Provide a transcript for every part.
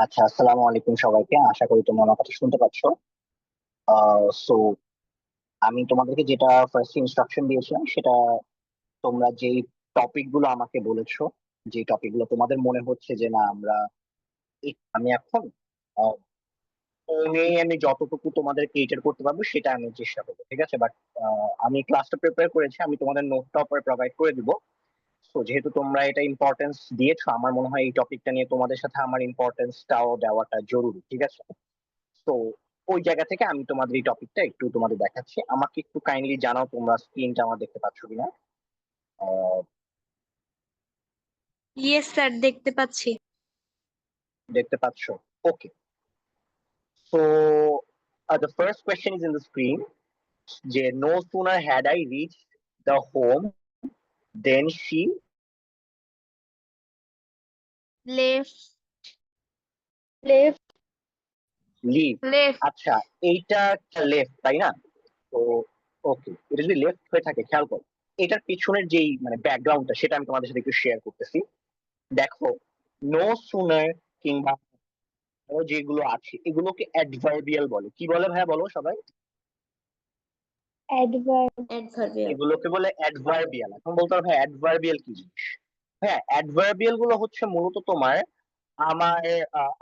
আচ্ছা, আসসালামু আলাইকুম সবাইকে। আশা করি তোমরা আমার কথা শুনতে পাচ্ছ। সো আমি তোমাদেরকে যেটা ফার্স্ট ইনস্ট্রাকশন দিয়েছিলাম সেটা, তোমরা যেই টপিক গুলো আমাকে বলেছো, যে টপিক গুলো তোমাদের মনে হচ্ছে যে না আমরা আমি এখন আহ, আমি যতটুকু তোমাদের ক্রিয়েট করতে পারবো সেটা আমি চেষ্টা করবো, ঠিক আছে। বাট আমি ক্লাসটা প্রিপেয়ার করেছি, আমি তোমাদের নোটটা প্রোভাইড করে দিব। তো যেহেতু তোমরা এটা ইম্পর্টেন্স দিয়েছো, আমার মনে হয় এই টপিকটা নিয়ে তোমাদের সাথে আমার ইম্পর্টেন্সটাও দেওয়াটা জরুরি, ঠিক আছে। তো ওই জায়গা থেকে আমি তোমাদের এই টপিকটা একটু তোমাদের দেখাচ্ছি। আমাকে একটু কাইন্ডলি জানাও তোমরা স্ক্রিনটা আমার দেখতে পাচ্ছ কিনা। আহ, ইয়েস স্যার, দেখতে পাচ্ছি। দেখতে পাচ্ছ? Okay. So the first question is in the screen, যে no sooner had I reached the home then she left. Left. leave। Left. আচ্ছা, এইটা লেফট তাই না? তো ওকে, এটা যদি লেফট হয়ে থাকে খেয়াল করো, এটার পিছনের যেই মানে ব্যাকগ্রাউন্ডটা সেটা আমি তোমাদের সাথে একটু শেয়ার করতেছি। দেখো, নো সুনার কিংবা আরো যেগুলো আছে এগুলোকে অ্যাডভার্বিয়াল বলে। কি বলে ভাইয়া, বলো সবাই। অ্যাডভার্বিয়াল। এগুলোকে বলে অ্যাডভার্বিয়াল। এখন বলতে হবে ভাই অ্যাডভার্বিয়াল কি জিনিস। হ্যাঁ, অ্যাডভার্বিয়াল গুলো হচ্ছে মূলত তোমার আমার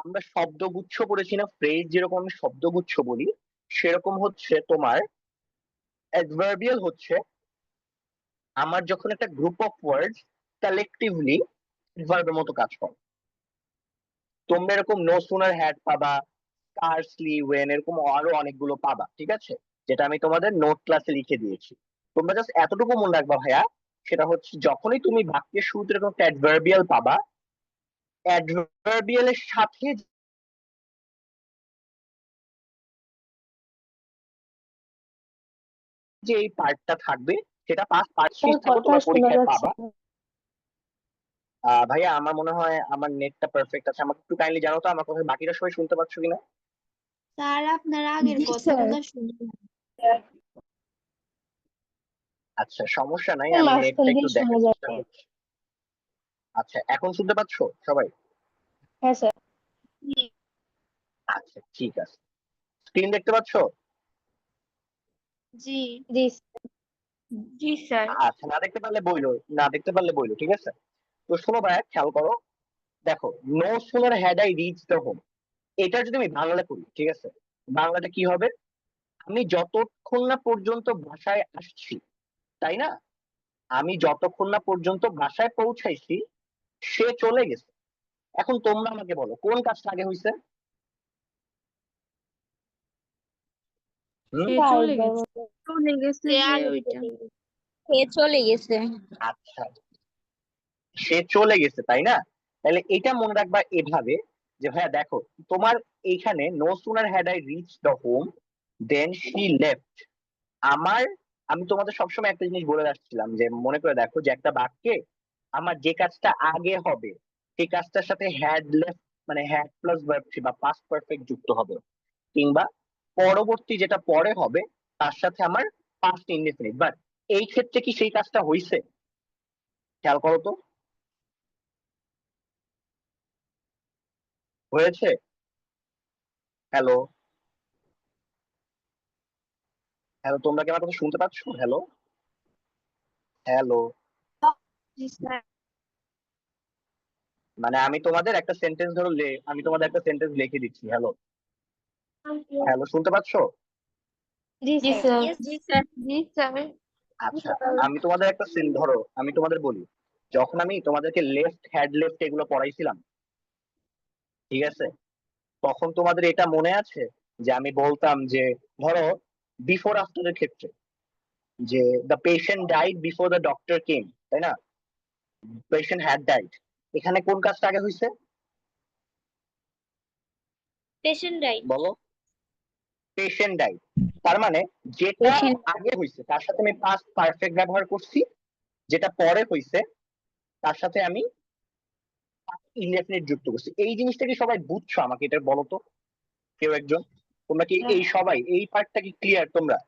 আমরা শব্দগুচ্ছ পড়েছি না, ফ্রেজ যেরকম আমি শব্দগুচ্ছ বলি, সেরকম হচ্ছে তোমার অ্যাডভার্বিয়াল হচ্ছে আমার যখন একটা গ্রুপ অফ ওয়ার্ডস কালেকটিভলি অ্যাডভার্বের মতো কাজ করে। তোমরা এরকম নো সুনার হ্যাড পাবা, স্কার্সলি ওয়েন, এরকম আরো অনেকগুলো পাবা, ঠিক আছে, যেটা আমি তোমাদের নোট ক্লাসে লিখে দিয়েছি। তোমরা জাস্ট এতটুকু মনে রাখবা ভাইয়া, সেটা হচ্ছে যখনই তুমি বাক্যের শুরুতে এরকম একটা অ্যাডভার্বিয়াল পাবা, অ্যাডভার্বিয়াল এর সাথে যে এই পার্টটা থাকবে সেটা পাস্ট পার্টিসিপেট থাকবে, কথা তোমার শোনা পরীক্ষায় যাচ্ছে পাবা। না। ভাইয়া আমার মনে হয় আমার নেটটা পারফেক্ট আছে, আমাকে একটু কাইন্ডলি জানাও তো আমার কথা বাকিরা সবাই শুনতে পাচ্ছ কিনা। স্যার, আপনার আগের জি স্যার। কথাগুলো শুনি না। আচ্ছা, সমস্যা নাই, আমি মাঝখান নেটটা একটু দিয়ে শোনা দেখার চেষ্টা যাচ্ছে। করছি। আচ্ছা, এখন শুনতে পাচ্ছ সবাই? হ্যাঁ স্যার। আচ্ছা, ঠিক আছে। স্ক্রিন দেখতে পাচ্ছ? জি। জি জি স্যার। আচ্ছা, না দেখতে পারলে বইলো, না দেখতে পারলে বইলো, ঠিক আছে। তো শোনো ভাইয়া, খেয়াল করো। দেখো, no sooner had I reach the home, এটা যদি আমি বাংলা করি, ঠিক আছে, বাংলাটা কি হবে? আমি যতক্ষণ না পর্যন্ত বাসায় আসছি, তাই না, আমি যতক্ষণ না পর্যন্ত বাসায় পৌঁছাইছি সে চলে গেছে। এখন তোমরা আমাকে বলো কোন কাজটা আগে হয়েছে? হুম? সে চলে ড্রাইভার গেছে। মতো। চলে গেছে সে যে আগে ওইটা। চলে গেছে। সে চলে গেছে। আচ্ছা, সে চলে গেছে তাই না? তাহলে এটা মনে রাখবা এভাবে, যে ভাইয়া দেখো, তোমার এইখানে no sooner had I reach the home then she left. আমার, আমি তোমাদের সবসময় একটা জিনিস বলে আসছিলাম যে মনে করে দেখো যে একটা বাক্যে আমার যে কাজটা আগে হবে সেই কাজটার সাথে হ্যাড লেফট মানে হ্যাড প্লাস ভার্ব বা পাস্ট পারফেক্ট যুক্ত হবে, কিংবা পরবর্তী যেটা পরে হবে তার সাথে আমার পাস্ট ইনডেফিনিট। বাট এই ক্ষেত্রে কি সেই কাজটা হয়েছে? খেয়াল করো তো, হয়েছে? হ্যালো, হ্যালো, তোমরা কি আমার কথা শুনতে পাচ্ছ? Hello, hello. জি স্যার। মানে আমি তোমাদের একটা সেন্টেন্স ধরো আমি তোমাদের একটা সেন্টেন্স লিখে দিচ্ছি, হ্যালো, হ্যালো, শুনতে পাচ্ছ? জি জি স্যার। স্যার। জি স্যার। জি স্যার। আচ্ছা, আমি তোমাদের একটা সিন ধরো, আমি তোমাদের বলি, যখন আমি তোমাদেরকে লেফট হ্যাড লেফট এগুলো পড়াইছিলাম, ঠিক আছে, তখন তোমাদের এটা মনে আছে যে আমি বলতাম যে ধরো বিফোর আফটারের ক্ষেত্রে যে the patient died before the doctor came, তাই না, পেশেন্ট হ্যাড ডাইড, এখানে কোন কাজটা আগে হয়েছে পেশেন্ট রাইট। বলো? Patient died. তার মানে যেটা পেশেন্ট। আগে হয়েছে তার সাথে আমি পাস্ট পারফেক্ট ব্যবহার করছি, যেটা পরে হয়েছে তার সাথে আমি ইনডেফিনিট যুক্ত করছি। এই জিনিসটা কি সবাই বুঝছো? আমাকে এটা বলো তো কেউ একজন। তোমরা কি এই সবাই এই পার্টটা কি ক্লিয়ার তোমরা,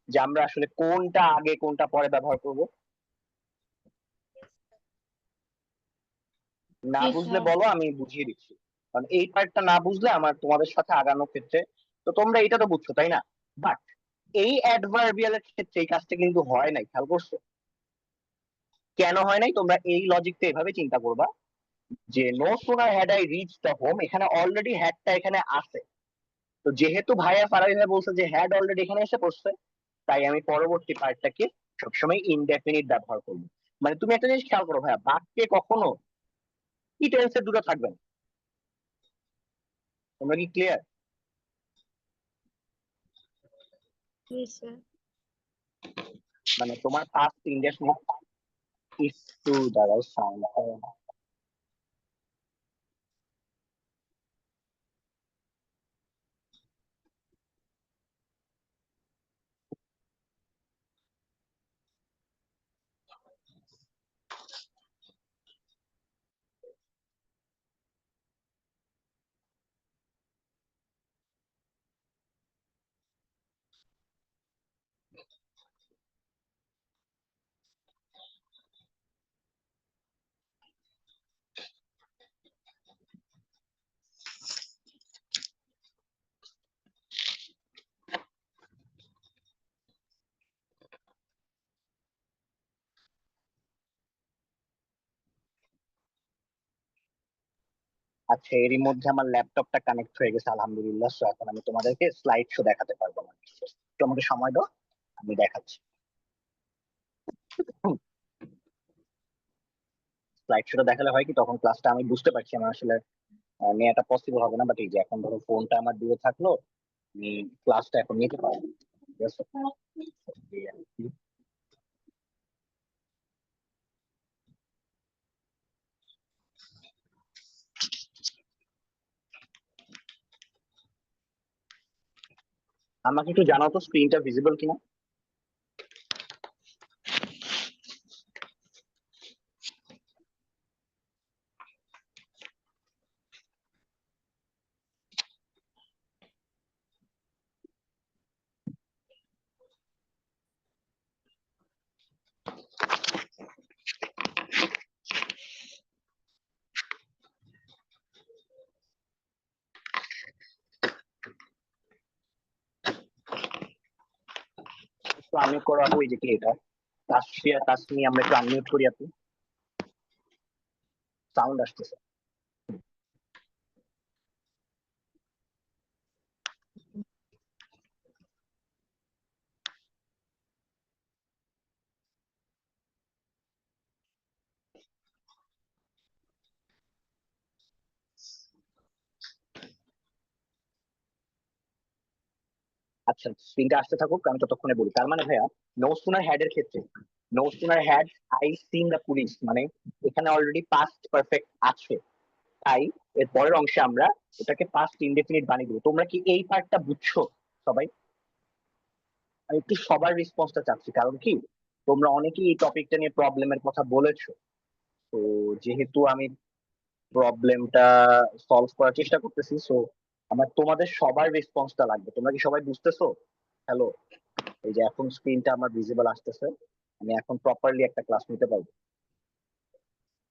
যে আমরা আসলে কোনটা আগে কোনটা পরে ব্যবহার করব? না জি বুঝলে স্যার। বলো, আমি বুঝিয়ে দিচ্ছি। কারণ এই পার্টটা না বুঝলে আমার তোমাদের সাথে আগানোর ক্ষেত্রে, তো তোমরা এটা তো বুঝছো তাই না? বাট এই অ্যাডভার্বিয়াল এর ক্ষেত্রে এই কাজটা কিন্তু হয় নাই, খেয়াল করছো? কেন হয় নাই তোমরা এই লজিকটা এভাবে চিন্তা করবা যে no sooner had I reach the home, এখানে অলরেডি হ্যাডটা এখানে আছে। তো যেহেতু ভাইয়া ফারাবি ভাই বলছে যে হ্যাড অলরেডি এখানে এসে পড়ছে, তাই আমি পরবর্তী পার্টটাকে সবসময় ইনডেফিনিট ব্যবহার করবো। মানে তুমি একটা জিনিস খেয়াল করো ভাইয়া, বাক্যে কখনো কি টেন্সের দুটো থাকবে না। তোমরা কি ক্লিয়ার? Yes, sir. মানে তোমার পাস্ট ইনডেফিনিট একটু দাঁড়াও, সাউন্ড আচ্ছা, এরই মধ্যে আমার ল্যাপটপটা কানেক্ট হয়ে গেছে আলহামদুলিল্লাহ। সো এখন আমি তোমাদেরকে স্লাইড শো দেখাতে পারবো না। একটু আমাকে সময় দাও, আমি দেখাচ্ছি। স্লাইড শোটা দেখালে হয় কি, তখন ক্লাসটা আমি বুঝতে পারছি। আমার আসলে নেওয়াটা পসিবল হবে না, বাট এই যে এখন ধরো ফোনটা আমার দূরে থাকলো, আমি ক্লাসটা এখন নিতে পারবো। ঠিক আছে? এই আর কি। আমাকে একটু জানাও তো স্ক্রিনটা ভিজিবল কিনা। তো আমি করাবো এই যে কি এটা তাসফিয়া তাসমি, আমরা একটু আনমিউট করি, আপনি সাউন্ড আসতেছে। আচ্ছা, স্ক্রিনটা আসতে থাকুক, আমি ততক্ষণে বলি। তার মানে ভাইয়া, নো সুনার হ্যাড এর ক্ষেত্রে no sooner had I seen the police, মানে এখানে অলরেডি পাস্ট পারফেক্ট আছে, তাই এর পরের অংশে আমরা এটাকে পাস্ট ইনডেফিনিট বানিয়ে দেবো। তোমরা কি এই পার্টটা বুঝছো সবাই? আমি একটু সবার রেসপন্সটা চাচ্ছি, কারণ কি তোমরা অনেকেই এই টপিকটা নিয়ে প্রবলেমের কথা বলেছো। তো যেহেতু আমি প্রবলেমটা সলভ করার চেষ্টা করতেছি, সো আমার তোমাদের সবার রেসপন্সটা লাগবে। তোমরা কি সবাই বুঝতেছো? হ্যালো, এই যে এখন স্ক্রিনটা আমার ভিজিবল আসতেছে, আমি এখন প্রপারলি একটা ক্লাস নিতে পারবো।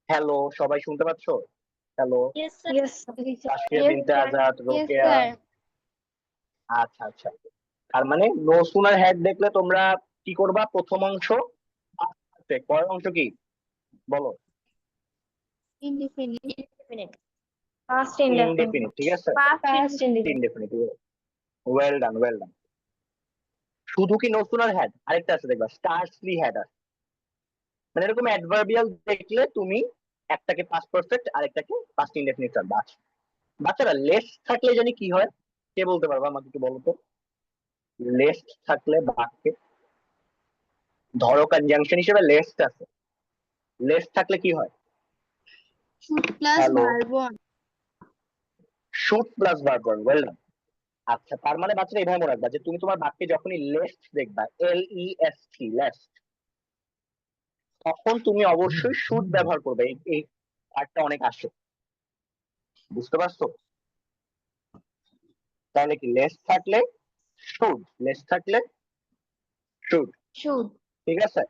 হ্যালো, সবাই শুনতে পাচ্ছো? Hello, Yes, sir. Yes, teacher. Tasfia Yes, বিনতে sir. Azad, Yes, Rokeya. sir. আচ্ছা আচ্ছা, তার মানে নো সুনার হ্যাড দেখলে তোমরা কি করবা? প্রথম অংশ perfect, পরের অংশ কি বলো? Indefinite. Indefinite. Past indefinite. Indefinite, ঠিক আছে? Past Past indefinite. Indefinite, well done well ডান। শুধু কি নো সুনার হ্যাড, আরেকটা আছে দেখবা, স্টার্সলি হ্যাড আছে। মানে এরকম অ্যাডভার্বিয়াল দেখলে তুমি একটাকে পাস্ট পারফেক্ট আরেকটাকে পাস্ট ইনডেফিনিট রাখবা। আচ্ছা, বাচ্চারা লেস থাকলে জানি কি হয়, কে বলতে পারবা আমাকে একটু বলো তো? লেস থাকলে বাক্যে, ধরো কনজাংশন হিসেবে লেস আছে, লেস থাকলে কি হয়? Should plus hello, verb one. Shoot plus verb well done. আচ্ছা, তার মানে বাচ্চারা এইভাবে মনে রাখবা যে তুমি তোমার বাক্যে যখনই লেস্ট দেখবা, LEST লেস্ট, তখন তুমি অবশ্যই শুড ব্যবহার করবে। এই পার্টটা অনেক আসে, বুঝতে পারছো? তাহলে কি লেস থাকলে শুড, লেস থাকলে শুড, Should. ঠিক আছে?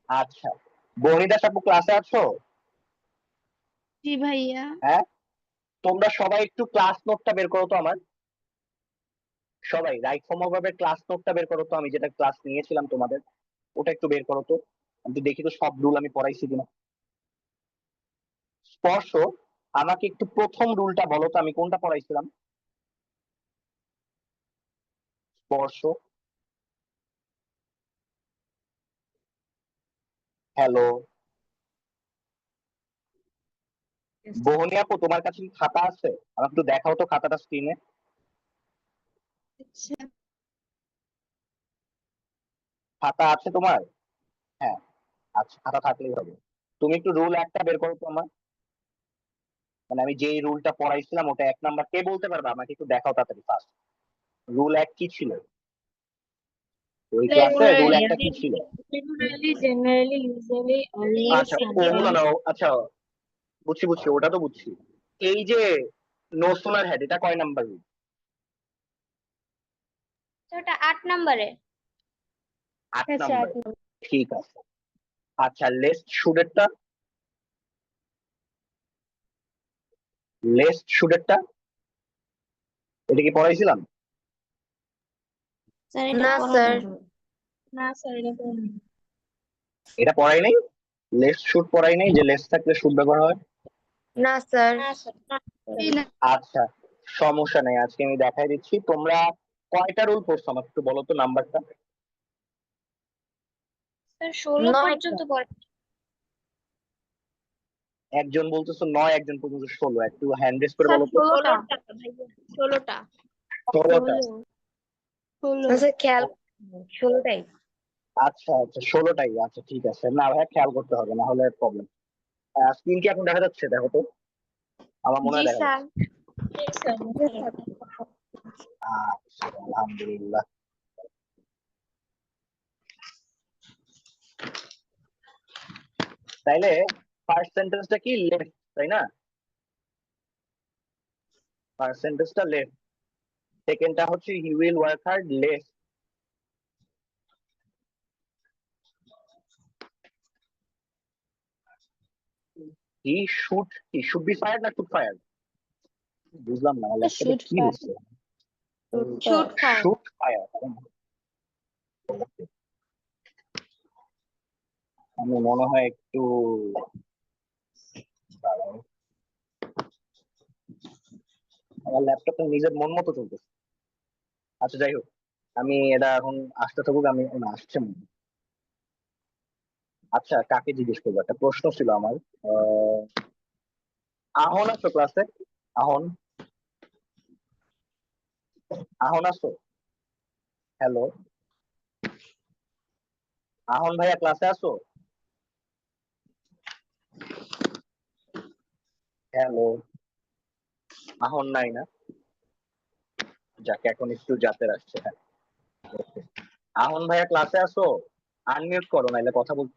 আচ্ছা, বনিদা আপু ক্লাসে আছো? জি ভাইয়া। হ্যাঁ, তোমরা সবাই একটু ক্লাস নোটটা বের করো তো আমার, সবাই রাইট ফর্ম ভাবে ক্লাস নোটটা বের করো তো, আমি যেটা ক্লাস নিয়েছিলাম তোমাদের ওটা একটু বের করো তো, আমি তো দেখি তো সব রুল আমি পড়াইছি কিনা। স্পর্শ, আমাকে একটু প্রথম রুলটা বলো তো, আমি কোনটা পড়াইছিলাম? স্পর্শ। হ্যালো বহনী আপু, তোমার কাছে কি খাতা আছে? আমাকে একটু দেখাও তো খাতাটা স্ক্রিনে। আচ্ছা খাতা আছে তোমার? হ্যাঁ, আচ্ছা খাতা থাকলেই হবে। তুমি একটু রুল একটা বের করো তো আমার, মানে আমি যেই রুলটা পড়াইছিলাম ওটা 1 নাম্বার, কে বলতে পারবে আমাকে একটু দেখাও তাড়াতাড়ি ফার্স্ট। রুল 1 কি ছিল ওই ক্লাসে? রুল 1টা কি ছিল? Generally, usually, always, আচ্ছা ওগুলো sometimes. না, আচ্ছা বুঝছি বুঝছি, ওটা তো বুঝছি। এই যে নো সোলার হেড, এটা কয় নাম্বার রুল? তো এটা 8 নম্বরে। 8 নাম্বার, ঠিক আছে। আচ্ছা লেস্ট শুডেরটা, লেস্ট শুডেরটা এটা কি পড়াইছিলাম? স্যার এটা না পড়ানো স্যার, না স্যার এটা পড়ানো এটা পড়াই নাই? লেস্ট শুড পড়াই নাই, যে লেস্ট থাকলে শুড ব্যবহার হয়? না স্যার, না স্যার এই না আচ্ছা সমস্যা নেই, আজকে আমি দেখাই দিচ্ছি। তোমরা কয়টা রুল পড়ছো আমাকে একটু বলো তো নাম্বারটা। স্যার 16 নয়টা। পর্যন্ত পড়ে। একজন বলতেছো 9, একজন পর্যন্ত 16, একটু হ্যান্ড রেস করে স্যার বলো তো। 16টা ভাইয়া 16টা 16টা? 16 না স্যার, খেয়াল 16টাই। আচ্ছা আচ্ছা 16টাই, আচ্ছা ঠিক আছে, না ভাই খেয়াল করতে হবে, না হলে প্রবলেম। স্ক্রিন কি এখন দেখা যাচ্ছে? দেখো তো, আমার মনে জি হয় দেখা স্যার যাচ্ছে। জি স্যার আচ্ছা আলহামদুলিল্লাহ। তাইলে ফার্স্ট সেন্টেন্সটা কি? লেফট, তাই না? ফার্স্ট সেন্টেন্সটা লেফট, সেকেন্ডটা হচ্ছে he will work hard less. He should be fired না শুড ফায়ার্ড? বুঝলাম না ল্যাপটপে শুট কি হচ্ছে। শুট ফায়ার শুড ফায়ার, আমি মনে হয় একটু দাঁড়াও, আমার ল্যাপটপটা নিজের মন মতো চলতেছে। আচ্ছা যাই হোক, আমি এটা এখন আসতে থাকুক, আমি না আসছে মনে হয়। আচ্ছা কাকে জিজ্ঞেস করবো, একটা প্রশ্ন ছিল আমার। আহ, আহন আছো ক্লাসে? আহন, আহন আছো? হ্যালো আহন ভাইয়া, ক্লাসে আছো? হ্যালো, আহন নাই না? যাকে এখন একটু জাতের আসছে, হ্যাঁ। আহন ভাইয়া ক্লাসে আছো? আনমিউট করো, নাইলে কথা বল।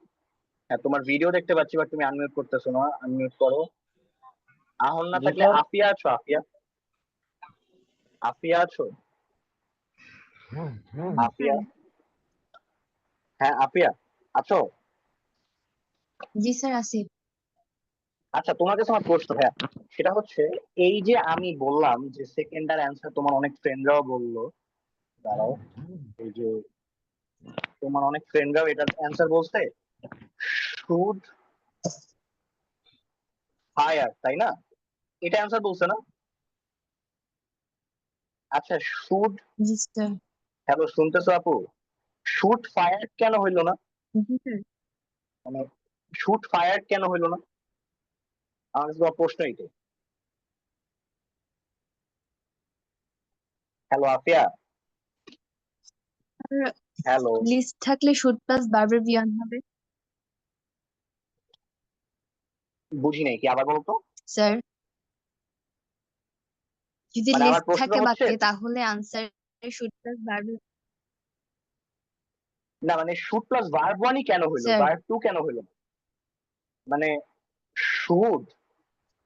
হ্যাঁ তোমার ভিডিও দেখতে পাচ্ছি বাট তুমি আনমিউট করতেছো না, আনমিউট করো। আহন না থাকলে আফিয়া আছো? আফিয়া, আফিয়া আছো? আফিয়া, হ্যাঁ আফিয়া আছো? জি স্যার আসিফ আচ্ছা তোমার কাছে আমার প্রশ্ন, হ্যাঁ সেটা হচ্ছে, এই যে আমি বললাম যে সেকেন্ডার অ্যান্সার তোমার অনেক ফ্রেন্ডরাও বললো, দাঁড়াও, এই যে তোমার অনেক ফ্রেন্ডরাও এটার অ্যান্সার বলছে শুড ফায়ার, তাই না? এটা অ্যান্সার বলছে না? আচ্ছা শুড, জি স্যার হ্যালো শুনতেছো আপু? শুড ফায়ার কেন হইলো না? জি স্যার মানে শুড ফায়ার কেন হইলো না? আমার কাছে তোমার প্রশ্ন এইটাই। হ্যালো আফিয়া, হ্যালো, লিস্ট থাকলে শুড প্লাস ভার্বের বিয়ন হবে বুঝি নাই, কি আবার বলতো? স্যার যদি মানে আমার লিস্ট প্রশ্নটা থাকে হচ্ছে, বাক্যে তাহলে আনসার শুড প্লাস ভার্বের না মানে শুড প্লাস ভার্ব ওয়ানই কেন হইলো, স্যার ভার্ব টু কেন হইলো না? মানে should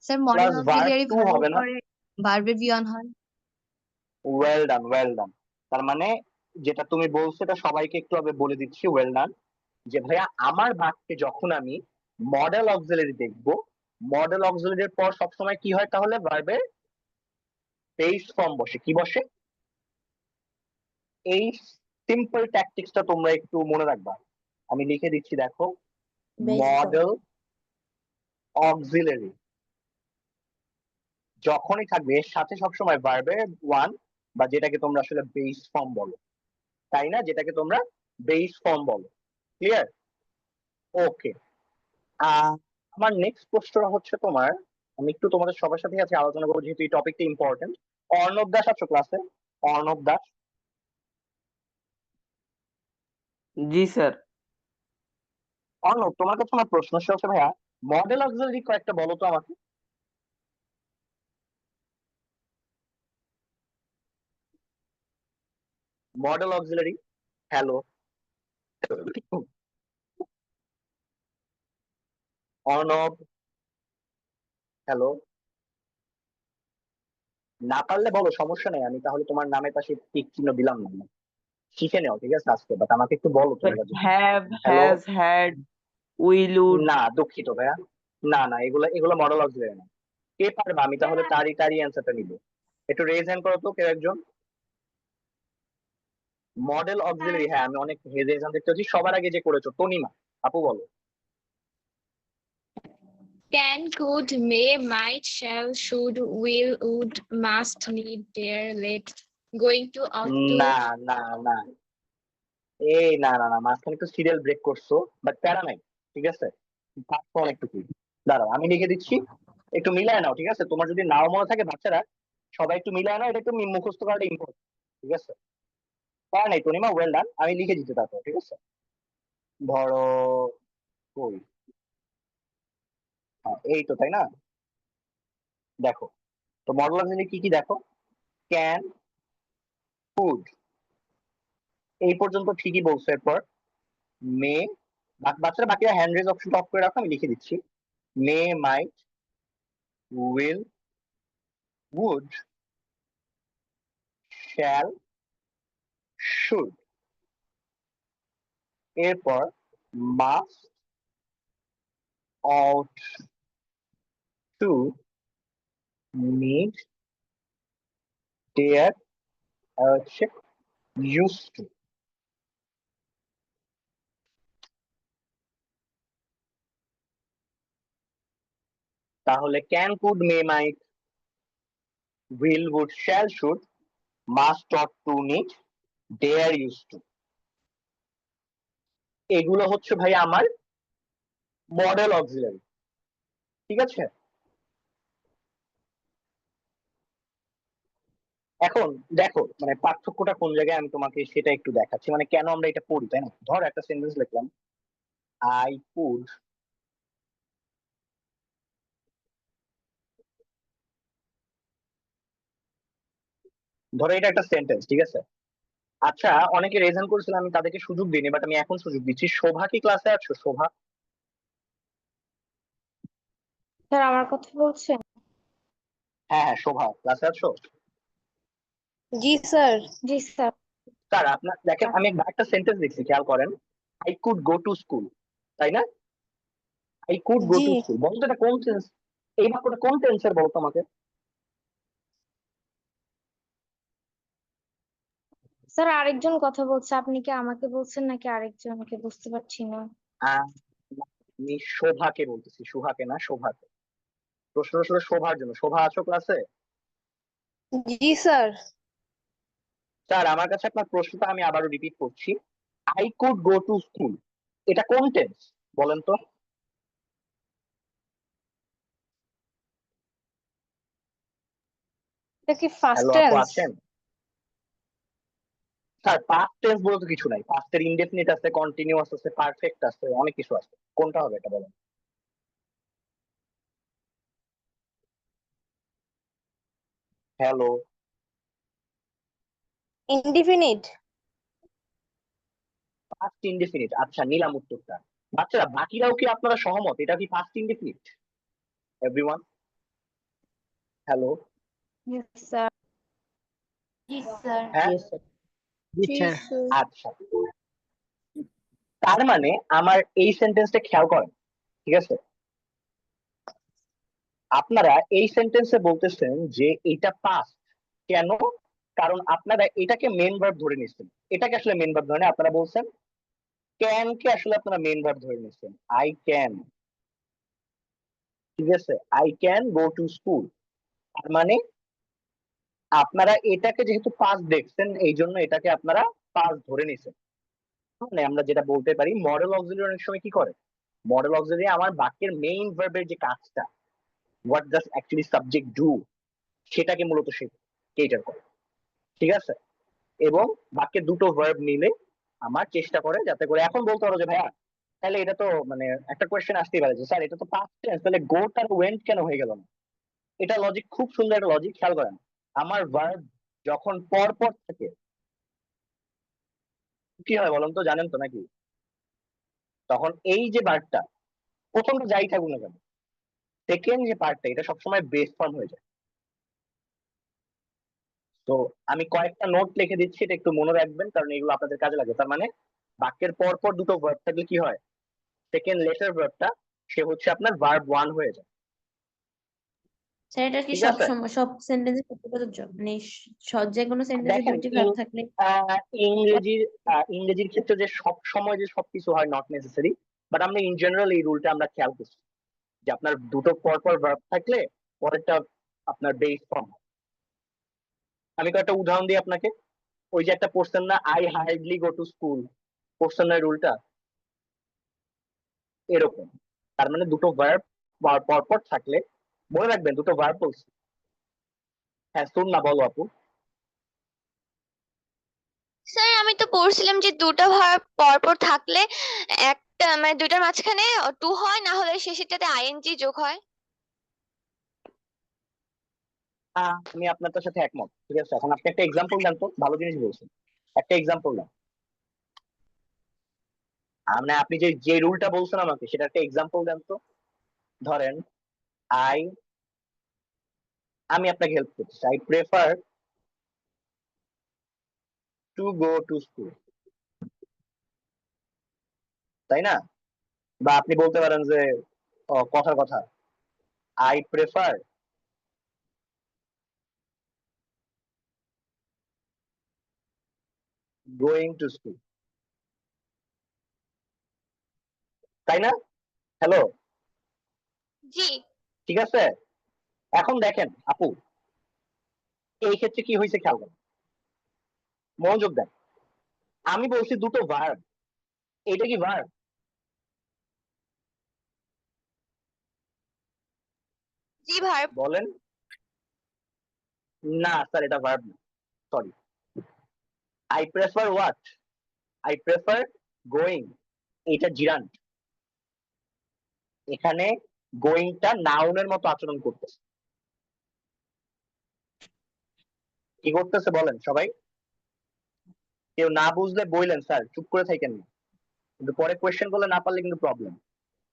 sir modal plus verb auxiliary to ভার্বের হবে না? পরে ভার্বের বিয়ন হয় ওয়েল ডান, ওয়েল ডান। তার মানে যেটা তুমি বলছো এটা সবাইকে একটু আমি বলে দিচ্ছি, ওয়েল ডান। যে ভাইয়া আমার বাক্যে যখন আমি মডেল অক্সিলারি দেখবো, মডেল অক্সিলারির পর সবসময় কি হয় তাহলে? ভার্বের বেস ফর্ম বসে। কি বসে? এই সিম্পল ট্যাকটিক্সটা তোমরা একটু মনে রাখবা। আমি লিখে দিচ্ছি, দেখো। Base form. মডেল অক্সিলারি যখনই থাকবে এর সাথে সবসময় ভার্বের ওয়ান, বা যেটাকে তোমরা আসলে বেস ফর্ম বলো, তাই না? যেটাকে তোমরা বেস ফর্ম বলো। ক্লিয়ার? ওকে। আমার নেক্সট প্রশ্নটা হচ্ছে তোমার, আমি একটু তোমাদের সবার সাথে আজকে আলোচনা করবো যেহেতু এই টপিকটা ইম্পর্টেন্ট। অর্ণব দাস আছো ক্লাসে? অর্ণব দাস। জি স্যার। অর্ণব, তোমার কাছে আমার প্রশ্ন সেটা হচ্ছে ভাইয়া, মডেল অক্সিলারি কয়েকটা বলো তো আমাকে। Modal auxiliary. Hello. Arnab, hello. না পারলে বলো, সমস্যা নেই, আমি তাহলে তোমার নামের পাশে টিক চিহ্ন দিলাম না। শিখে নেও, ঠিক আছে আজকে, বাট আমাকে একটু বলো তোমরা। Have, hello. Has, had, will, would. না দুঃখিত ভাইয়া, না না, এগুলো এগুলো মডেল অক্সিলারি না। কে পারবে? আমি তাহলে তারই অ্যান্সারটা নিব। একটু রেজ হ্যান্ড করো তো কেউ একজন। মডেল অক্সিলারি, হ্যাঁ আমি অনেক রেজ হ্যান্ড দেখতে পাচ্ছি। সবার আগে যে করেছো তনিমা আপু, বলো। Can, could, may, might, shall, should, will, would, must, need, dare, let, going to, ought to. না না না, এই না না না, মাঝখানে একটু সিরিয়াল ব্রেক করছো, বাট প্যারা নাই, ঠিক আছে। পারছো অনেকটুকু। দাঁড়াও আমি লিখে দিচ্ছি, একটু মিলায় নাও, ঠিক আছে। তোমার যদি নাও মনে থাকে বাচ্চারা, সবাই একটু মিলায় নাও, এটা একটু মুখস্থ করাটা ইম্পর্টেন্ট, ঠিক আছে। প্যারা নাই তনিমা, ওয়েল ডান। আমি লিখে দিতে তারপর, ঠিক আছে। ধরো, কই, এই তো, তাই না? দেখো, তো মডেল অক্সিলারি কি কি দেখো? ক্যান, কুড, এই পর্যন্ত ঠিকই বলছো। এরপর মে, বাচ্চারা বাকিরা হ্যান্ড রেজ অপশন অফ করে রাখো, আমি লিখে দিচ্ছি। May, might, will, would, shall, should. এরপর must, ought to, need, dare, আর হচ্ছে used to। তাহলে can, could, may, might, will, would, shall, should, must, ought to, need, dare, used to, এগুলো হচ্ছে ভাই আমার মডেল অক্সিলারি, ঠিক আছে। এখন দেখো মানে পার্থক্যটা কোন জায়গায়, আমি তোমাকে সেটা একটু দেখাচ্ছি, মানে কেন আমরা এটা পড়ি, তাই না? ধর একটা সেন্টেন্স লিখলাম, আই কুড, ধরো এটা একটা সেন্টেন্স, ঠিক আছে। আচ্ছা, অনেকে রেজন করেছিল, আমি তাদেরকে সুযোগ দিইনি, বাট আমি এখন সুযোগ দিচ্ছি। শোভা কি ক্লাসে আছো? শোভা। স্যার আমার কথা বলছেন? হ্যাঁ হ্যাঁ, শোভা ক্লাসে আছো? জি স্যার। জি স্যার। স্যার আপনার দেখেন, আমি একটা সেন্টেন্স লিখছি, খেয়াল করেন। I could go to school, তাই না? I could go G to school, বলতো এটা কোন টেন্স? এই বাক্যটা কোন টেন্সের বলো তো আমাকে। স্যার, আরেকজন কথা বলছে, আপনি কি আমাকে বলছেন নাকি আরেকজনকে? বুঝতে পারছি না। আহ, আমি শোভাকে বলতেছি, সুহাকে না, শোভাকে। প্রশ্ন শুধু শোভার জন্য। শোভা আছো ক্লাসে? জি স্যার। স্যার আমার কাছে আপনার প্রশ্নটা আমি আবারও রিপিট করছি। I could go to school, এটা কোন টেন্স বলেন তো? এটা কি ফার্স্ট হ্যালো আপু, টেন্স? আছেন? স্যার পাস্ট টেন্স বলতে কিছু নাই, পাস্টের ইনডেফিনিট আছে, কন্টিনিউয়াস আছে, পারফেক্ট আছে, অনেক কিছু আছে। কোনটা হবে এটা বলেন? হ্যালো। ইনডিফিনিট। পাস্ট ইনডেফিনিট, আচ্ছা নিলাম উত্তরটা। বাচ্চারা বাকিরাও কি আপনারা সহমত? এটা কি past indefinite? Everyone, hello. Yes sir. জি স্যার। হ্যাঁ, জি স্যার। আচ্ছা। তার মানে আমার এই সেন্টেন্সটা খেয়াল করেন, ঠিক আছে। আপনারা এই সেন্টেন্সে বলতেছেন যে এটা পাস্ট। কেন? কারণ আপনারা এটাকে মেন ভার্ব ধরে নিচ্ছেন। এটাকে আসলে মেন ভার্ব ধরে না, আপনারা বলছেন ক্যান কে আসলে আপনারা মেন ভার্ব ধরে নিচ্ছেন। আই ক্যান, ঠিক আছে, I can go to school. তার মানে আপনারা এটাকে যেহেতু পাস্ট দেখছেন এই জন্য এটাকে আপনারা পাস্ট ধরে নিছেন। মানে আমরা যেটা বলতে পারি মডেল অক্সিলারি অনেক সময় কি করে, মডেল অক্সিলারি আমার বাক্যের মেইন ভার্বের যে কাজটা, what does actually subject do, সেটাকে মূলত সে কেটার করে, ঠিক আছে। এবং বাক্যে দুটো ভার্ব নিলে আমার চেষ্টা করে যাতে করে এখন বলতে পারো যে ভাইয়া তাহলে এটা তো মানে একটা কোয়েশ্চেন আসতেই পারে যে স্যার এটা তো পাস্ট টেন্স, তাহলে গোট আর ওয়েন্ট কেন হয়ে গেল না? এটা লজিক, খুব সুন্দর একটা লজিক, খেয়াল করেন। আমার ভার্ব যখন পর পর থাকে কি হয় বলেন তো, জানেন তো নাকি? তখন এই যে ভার্বটা প্রথমটা যাই থাকুক না কেন, সেকেন্ড যে পার্টটা এটা সবসময় বেস ফর্ম হয়ে যায়। তো আমি কয়েকটা নোট লিখে দিচ্ছি, এটা একটু মনে রাখবেন কারণ এগুলো আপনাদের কাজে লাগে। তার মানে বাক্যের পর পর দুটো ভার্ব থাকলে কি হয়, সেকেন্ড লেটার ভার্বটা সে হচ্ছে আপনার ভার্ব ওয়ান হয়ে যায়, স্যার এটা কি ঠিক সব আছে। সময় সব সেন্টেন্সে ক্ষেত্রে প্রযোজ্য, মানে যে কোনো সেন্টেন্সে দেখেন দুইটি ভার্ব থাকলে ইংরেজির ইংরেজির ক্ষেত্রে যে সব সময় যে সবকিছু হয় নট নেসেসারি, বাট আমরা ইন জেনারেল এই রুলটা আমরা খেয়াল করছি যে আপনার দুটো পর পর ভার্ব থাকলে পরেরটা আপনার বেস ফর্ম। আমি কয়েকটা উদাহরণ দিই আপনাকে। ওই যে একটা পড়ছেন না, I hardly go to school, পড়ছেন না রুলটা, এরকম। তার মানে দুটো ভার্ব পর পর থাকলে মনে রাখবেন দুটো ভার্ব বলছি। হ্যাঁ শুন না, বলো আপু। স্যার আমি তো পড়ছিলাম যে দুটো ভার্ব পরপর থাকলে একটা মানে দুইটার মাঝখানে টু হয়, না হলে শেষেরটাতে আইএনজি যোগ হয়। আমি আপনার সাথে একমত, ঠিক আছে। এখন আপনি একটা এক্সাম্পল দেন তো, ভালো জিনিস বলছেন, একটা এক্সাম্পল দেন। মানে আপনি যে যে রুলটা বলছেন আমাকে সেটা একটা এক্সাম্পল দেন তো। ধরেন আই, আমি আপনাকে হেল্প করতেছি, I prefer to go to school, তাই না? বা আপনি বলতে পারেন যে কথার কথা, I prefer going to school, তাই না? হ্যালো, জি। ঠিক আছে। এখন দেখেন আপু, এই ক্ষেত্রে কি হয়েছে খেয়াল করেন, মনোযোগ দেন। আমি বলছি দুটো ভার্ব, এটা কি ভার্ব? জি ভার্ব। বলেন। না স্যার এটা ভার্ব না, sorry. I prefer what, I prefer going, এটা জিরান্ট। এখানে গোয়িংটা নাউনের মতো আচরণ করতেছে। কি করতেছে বলেন সবাই? কেউ না বুঝলে বললেন স্যার, চুপ করে থাকেন না, কিন্তু পরে কোয়েশ্চেন করলে না পারলে কিন্তু প্রবলেম।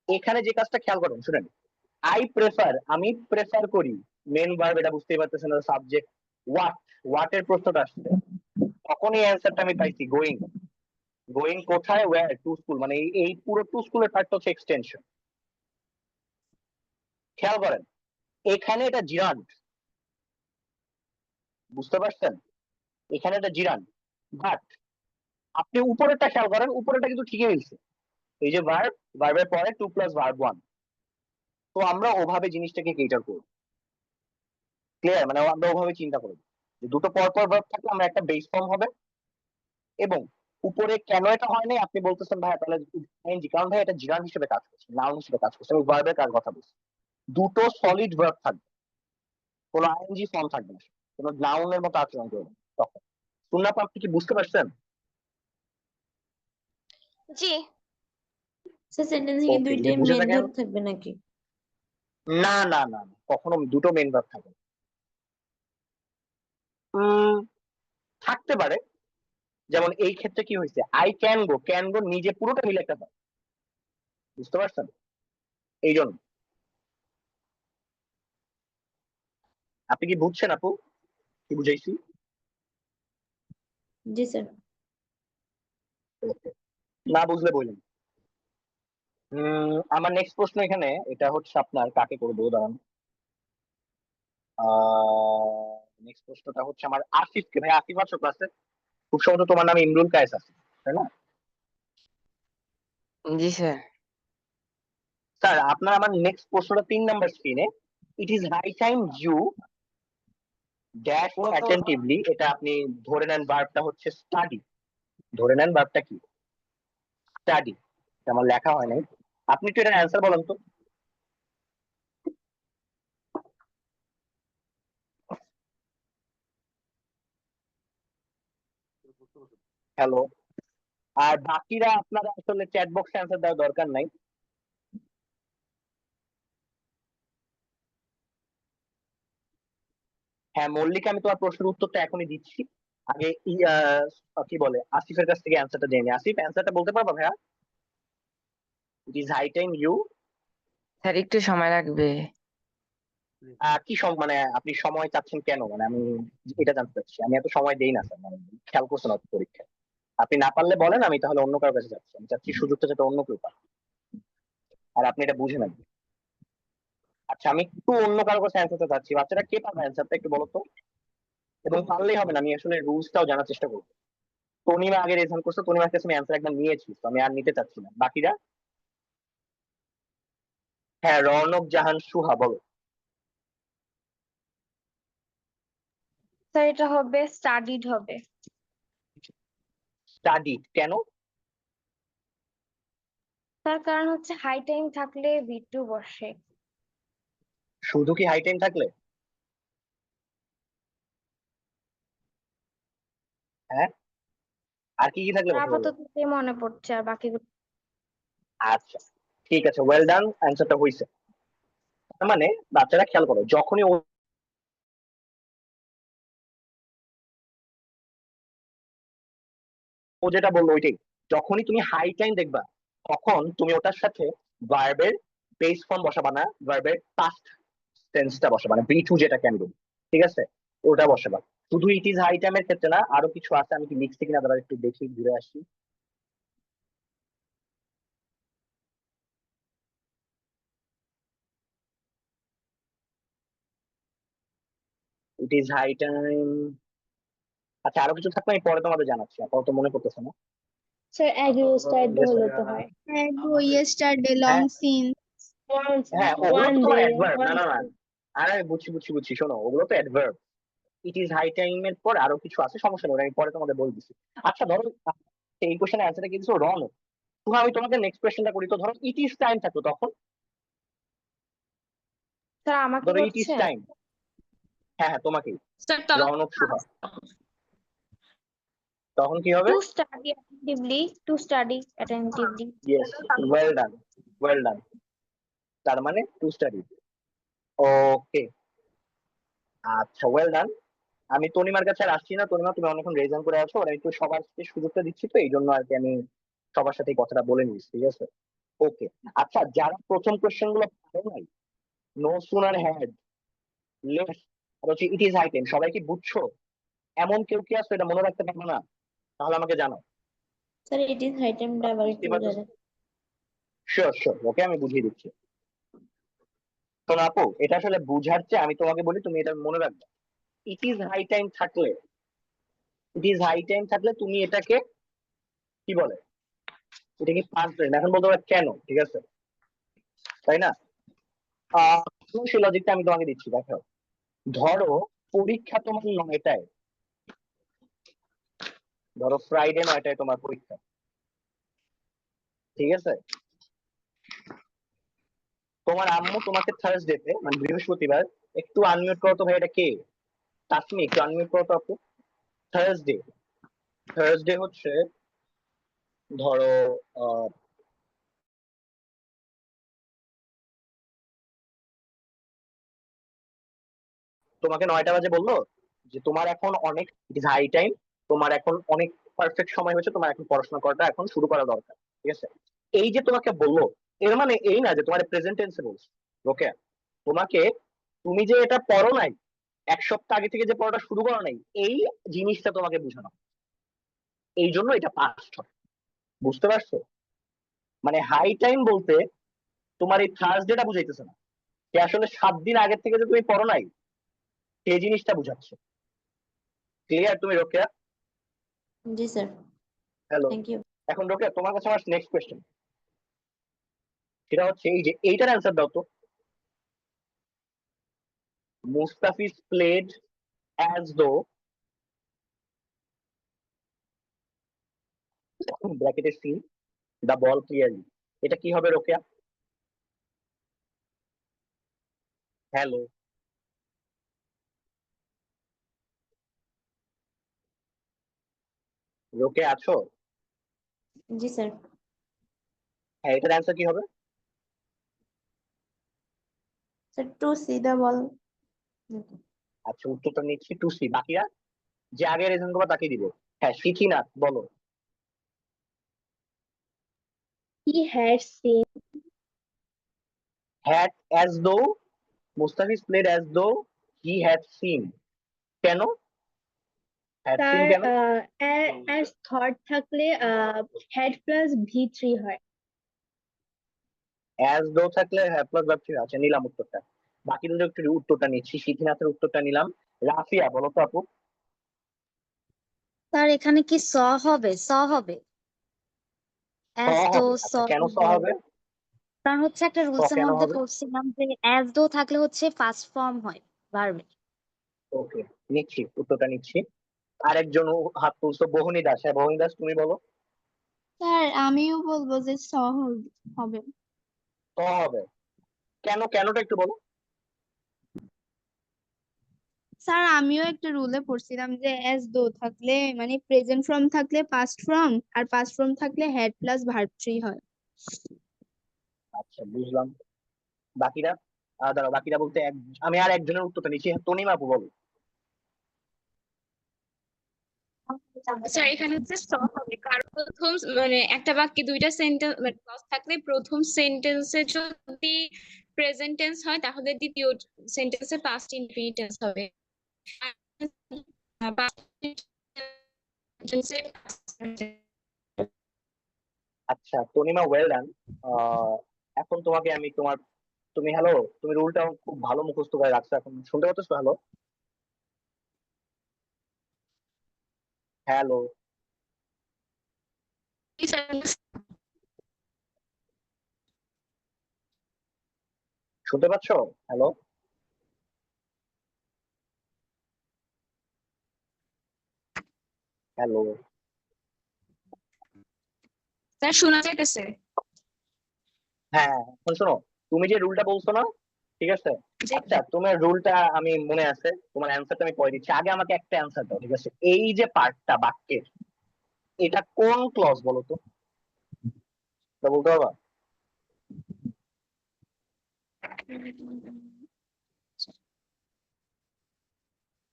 এখানে যে কাজটা খেয়াল করেন, শুনেন, আই প্রেফার, আমি প্রেফার করি, মেন ভার্ব, এটা বুঝতেই পারতেছেন, সাবজেক্ট হোয়াট, হোয়াটের প্রশ্নটা আসছে, তখনই অ্যান্সারটা আমি পাইছি গোয়িং। গোয়িং কোথায়, ওয়্যার, টু স্কুল, মানে এই পুরো টু স্কুলের পার্টটা হচ্ছে এক্সটেনশন। খেয়াল করেন এখানে এটা জিরান্ট, বুঝতে পারছেন? এখানে এটা জিরান্ট, বাট আপনি উপরেরটা খেয়াল করেন, উপরেরটা কিন্তু ঠিকই মিলছে। এই যে ভার্ব, ভার্বের পরে টু প্লাস ভার্ব ওয়ান। তো আমরা ওভাবে জিনিসটাকে কেটার করব, ক্লিয়ার? মানে আমরা ওভাবে চিন্তা করব যে দুটো পর পর ভার্ব থাকলে আমরা একটা বেস ফর্ম হবে। এবং উপরে কেন এটা হয় নাই আপনি বলতেছেন ভাই তাহলে এনজি, কারণ ভাই এটা জিরান হিসেবে কাজ করছে, নাউন হিসেবে কাজ করছে, আমি ভার্বের কাজ কথা বলছি। দুটো সলিড ভার্ব থাকবে, কোনো আইএনজি ফর্ম থাকবে না, কোনো নাউনের মতো আচরণ করবে তখন। শুনলাম, আপনি কি বুঝতে পারছেন? জি। স্যার সেন্টেন্সে কি ওকে, যদি দুইটাই বুঝে মেন থাকেন। ভার্ব থাকবে নাকি? না না না না, কখনো দুটো মেন ভার্ব থাকে না। থাকতে পারে, যেমন এই ক্ষেত্রে কি হয়েছে, I can go, can go নিজে পুরোটা মিলে একটা verb, বুঝতে পারছেন? এই জন্য আপনি কি বুঝছেন আপু, কি বুঝাইছি? জি স্যার। না বুঝলে বললেন। আমার নেক্সট প্রশ্ন এখানে, এটা হচ্ছে আপনার কাকে করবো দাঁড়ান। নেক্সট প্রশ্নটা হচ্ছে আমার আসিফকে। ভাই আসিফ আছো ক্লাসে? খুব সম্ভবত তোমার নাম ইমরুল কায়েস আছে, তাই না? জি স্যার। স্যার আপনার আমার নেক্সট প্রশ্নটা 3 নাম্বার স্ক্রিনে। It is high time you dash attentively, এটা আপনি ধরে নেন ভার্বটা হচ্ছে স্টাডি। ধরে নেন ভার্বটা কি? স্টাডি। আমার লেখা হয় নাই, আপনি একটু এটার অ্যান্সার বলেন তো। হ্যালো। আর বাকিরা আপনারা আসলে চ্যাট বক্সে অ্যান্সার দেওয়ার দরকার নাই। হ্যাঁ মল্লিকা, আমি তোমার প্রশ্নের উত্তরটা এখনই দিচ্ছি। আগে কি বলে আসিফের কাছ থেকে অ্যান্সারটা জেনে নিই। আসিফ অ্যান্সারটা বলতে পারবা ভাইয়া? It is high time you. Sir একটু সময় লাগবে। কি মানে আপনি সময় চাচ্ছেন কেন? মানে আমি এটা জানতে চাচ্ছি। আমি এত সময় দেই না স্যার, মানে খেয়াল করছেন না পরীক্ষায়। আপনি না পারলে বলেন, আমি তাহলে অন্য কারোর কাছে যাচ্ছি। আমি চাচ্ছি সুযোগটা যাতে অন্য কেউ পায়, আর আপনি এটা বুঝে নেন। আচ্ছা আমি একটু অন্য কারোর কাছে অ্যান্সারটা চাচ্ছি। বাচ্চারা কে পাবে অ্যান্সারটা একটু বলো তো। এবং পারলেই হবে না, আমি আসলে রুলসটাও জানার চেষ্টা করবো। তনিমা আগে রেজাল্ট করছে, তনিমার কাছে আমি অ্যান্সার একবার নিয়েছি, তো আমি আর নিতে চাচ্ছি না। বাকিরা? হ্যাঁ রৌনক জাহান সুহা, বলো। স্যার এটা হবে স্টাডিড হবে। স্টাডি কেন? তার কারণ হচ্ছে হাই টাইম থাকলে V2 বসে। শুধু কি হাই টাইম থাকলে? হ্যাঁ, আর কি কি থাকলে বসে বলো? আপাতত যে মনে পড়ছে, আর বাকিগুলো আচ্ছা ঠিক আছে, ওয়েল ডান, অ্যান্সারটা হয়েছে। তার মানে বাচ্চারা খেয়াল করো, যখনই ও যেটা বললো ওইটাই। যখনই তুমি হাই টাইম দেখবা, তখন তুমি ওটার সাথে ভার্বের বেস ফর্ম বসাবা না, ভার্বের পাস্ট টেন্সটা বসাবা না, বি টু যেটা ক্যান ডু। ঠিক আছে, ওটা বসাবা। শুধু ইট ইজ হাই টাইমের ক্ষেত্রে না, আরো কিছু আছে, আমি কি লিখছি কিনা দাঁড়া একটু দেখি, ঘুরে আসি। It is high time. আচ্ছা আরো কিছু থাকলে আমি পরে তোমাদের জানাচ্ছি, আপাতত মনে করতেছে না। স্যার এগোস্টাইড Yes, হলে তো হয়। Ago, yesterday, হ্যাঁ long since. হ্যাঁ, ওগুলো ওয়ান তো ডে তোমার অ্যাডভার্ব। না ওয়ান না না, আরে বুঝছি বুঝছি বুঝছি, শোনো ওগুলো তো অ্যাডভার্ব। ইট ইজ হাই টাইমের পর আরো কিছু আছে, সমস্যা নেই, ওটা আমি পরে তোমাদের বলে দিচ্ছি। আচ্ছা ধরো এই কোশ্চেনের অ্যান্সারটা কিন্তু রং। তো আমি তোমাকে নেক্সট কোশ্চেনটা করি। তো ধরো ইট ইজ টাইম থাকতো তখন। স্যার আমাকে ধরো ইট ইজ করছেন। টাইম। হ্যাঁ হ্যাঁ তোমাকেই, স্যার তখন রৌনক সুহা। তখন কি হবে? To study attentively. Yes, well done, well ডান। তার মানে টু স্টাডি। ওকে, আচ্ছা ওয়েল ডান। আমি তনিমার কাছে আর আসছি না। তনিমা তুমি অনেকক্ষণ রেজান করে আছো, ওরা একটু সবার সাথে সুযোগটা দিচ্ছি, তো এই জন্য আর কি আমি সবার সাথে এই কথাটা বলে নিচ্ছি। ঠিক আছে, ওকে। আচ্ছা যারা প্রথম কোশ্চেন গুলো পারে নাই, নো সুনার হ্যাড লেস আর হচ্ছে ইট ইজ হাই টাইম, সবাই কি বুঝছো? এমন কেউ কি আছে এটা মনে রাখতে পারবে না? তাহলে আমাকে জানাও। স্যার ইট ইজ হাই টাইমটা আবার একটু বোঝায়। শিওর শিওর, ওকে আমি বুঝিয়ে দিচ্ছি। শোনো আপু, এটা আসলে বুঝার চেয়ে আমি তোমাকে বলি তুমি এটা মনে রাখবে। ইট ইজ হাই টাইম থাকলে, ইট ইজ হাই টাইম থাকলে তুমি এটাকে কি বলে, এটা কি পাঁচ ব্রেন, এখন বলতে পারো কেন। ঠিক আছে, তাই না? সেই লজিকটা আমি তোমাকে দিচ্ছি, দেখো। ধরো পরীক্ষা তোমার 9টায়, ধরো ফ্রাইডে 9টায় তোমার পরীক্ষা। ঠিক আছে, তোমার আম্মু তোমাকে থার্সডেতে মানে বৃহস্পতিবার, একটু আনমিউট করো তো ভাই, এটা কে? তাসমি একটু আনমিউট করো তো আপু। থার্সডে, থার্সডে হচ্ছে ধরো আহ তোমাকে 9টা বাজে বললো যে তোমার এখন অনেক, ইট ইজ হাই টাইম, তোমার এখন অনেক পারফেক্ট সময় হয়েছে, তোমার এখন পড়াশোনা করাটা এখন শুরু করা দরকার। ঠিক আছে, এই যে তোমাকে বললো, এর মানে এই না যে তোমার প্রেজেন্ট টেন্সে বলছে। ওকে, তোমাকে, তুমি যে এটা পড়ো নাই, 1 সপ্তাহ আগে থেকে যে পড়াটা শুরু করো নাই, এই জিনিসটা তোমাকে বোঝানো, এই জন্য এটা পাস্ট হয়। বুঝতে পারছো? মানে হাই টাইম বলতে তোমার এই থার্সডেটা বুঝাইতেছে না, যে আসলে 7 দিন আগের থেকে যে তুমি পড়ো নাই, সেই জিনিসটা বুঝাচ্ছে। ক্লিয়ার তুমি রোকেয়া? জি স্যার, হ্যালো, থ্যাংক ইউ। এখন রোকেয়া তোমার কাছে আমার নেক্সট কোয়েশ্চেন, সেটা হচ্ছে এই যে এইটার অ্যান্সার দাও তো। মুস্তাফিজ প্লেড অ্যাজ দো ব্র্যাকেটে সি দ্য বল ক্লিয়ারলি, এটা কি হবে রোকেয়া? হ্যালো, রোকেয়া আছো? জি স্যার। হ্যাঁ, এটার অ্যান্সার কি হবে? Sir to see the ball. আচ্ছা, উত্তরটা নিচ্ছি টু সি। বাকিরা যে আগে রেজন করবা তাকে দিব। হ্যাঁ, শিখিনাথ বলো। He had seen. Had as though, Mustafiz played as though he had seen. কেন হ্যাড সিন তার কেন? as thought থাকলে had plus V3 হয়। অ্যাজ দো থাকলে হ্যাঁ প্লাস ভার্ব থ্রি। আচ্ছা, নিলাম উত্তরটা। বাকি দুটো একটু উত্তরটা নিচ্ছি। শিখিনাথের উত্তরটা নিলাম। রাফিয়া বলো তো আপু। স্যার এখানে কি স হবে? স হবে স অ্যাজ দো হবে। স আচ্ছা, কেন স হবে? তার হচ্ছে একটা স রুলস এর কেন মধ্যে হবে? পড়ছিলাম যে অ্যাজ দো থাকলে হচ্ছে ফার্স্ট ফর্ম হয় ভার্বের। ওকে, নিচ্ছি উত্তরটা নিচ্ছি। আরেকজন হাত তুলছো, বহনী দাস। হ্যাঁ, বহনী দাস তুমি বলো। স্যার আমিও বলবো যে হবে। স হবে। কেন, কেনটা একটু বলো। স্যার আমিও একটা রুলে পড়ছিলাম যে as though থাকলে মানে প্রেজেন্ট ফর্ম থাকলে পাস্ট ফর্ম, আর পাস্ট ফর্ম থাকলে হ্যাড প্লাস ভার্ব থ্রি হয়। আচ্ছা, বুঝলাম। বাকিরা দাঁড়াও, বাকিরা বলতে আমি আর একজনের উত্তরটা নিচ্ছি। তনিমা আপু বলো। স্যার এখানে হচ্ছে স হবে, কারণ প্রথম মানে একটা বাক্যে দুইটা সেন্টেন্স মানে ক্লজ থাকলে প্রথম সেন্টেন্সে যদি প্রেজেন্ট টেন্স হয় তাহলে দ্বিতীয় সেন্টেন্সে পাস্ট ইনফিনিট টেন্স হবে। আর past tense এ আচ্ছা, তনিমা ওয়েল ডান। এখন তোমাকে আমি তুমি হ্যালো, তুমি রুলটা খুব ভালো মুখস্থ করে রাখছো, এখন শুনতে পাচ্ছ? হ্যালো, হ্যালো, শুনতে পাচ্ছ? Hello, hello. স্যার শোনা যাইতেছে? হ্যাঁ, এখন শোনো, তুমি যে রুলটা বলছো না, ঠিক আছে? জি। আচ্ছা, তোমার রুলটা আমি মনে আছে, তোমার অ্যান্সারটা আমি পরে দিচ্ছি। আগে আমাকে একটা অ্যান্সার দাও, ঠিক আছে? এই যে পার্টটা বাক্যের, এটা কোন ক্লজ বলো তো? এটা বলতে পারবা?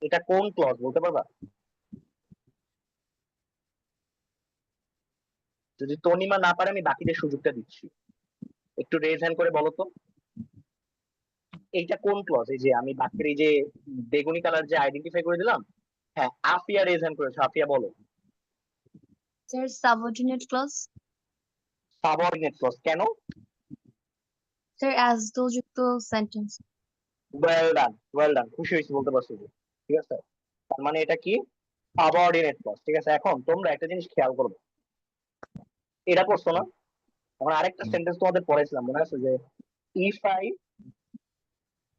এটা কোন ক্লজ বলতে পারবা? যদি তনিমা না পারে আমি বাকিদের সুযোগটা দিচ্ছি, একটু রেজ হ্যান্ড করে বলো তো। এইটা কোন ক্লজ? এই যে আমি বাক্যের এই যে বেগুনি কালার যে আইডেন্টিফাই করে দিলাম। হ্যাঁ, আফিয়া রেজ হ্যান্ড করেছে। আফিয়া বলো। Sir subordinate clause. Subordinate clause কেন? স্যার অ্যাজ দো যুক্ত sentence. Well done, well done, খুশি হয়েছি বলতে পারছি যে। ঠিক আছে, তার মানে এটা কি? Subordinate clause. ঠিক আছে, এখন তোমরা একটা জিনিস খেয়াল করবে, এটা করছো না? আমরা আরেকটা সেন্টেন্স তোমাদের পড়াইছিলাম, মনে আছে? যে ইফ আই,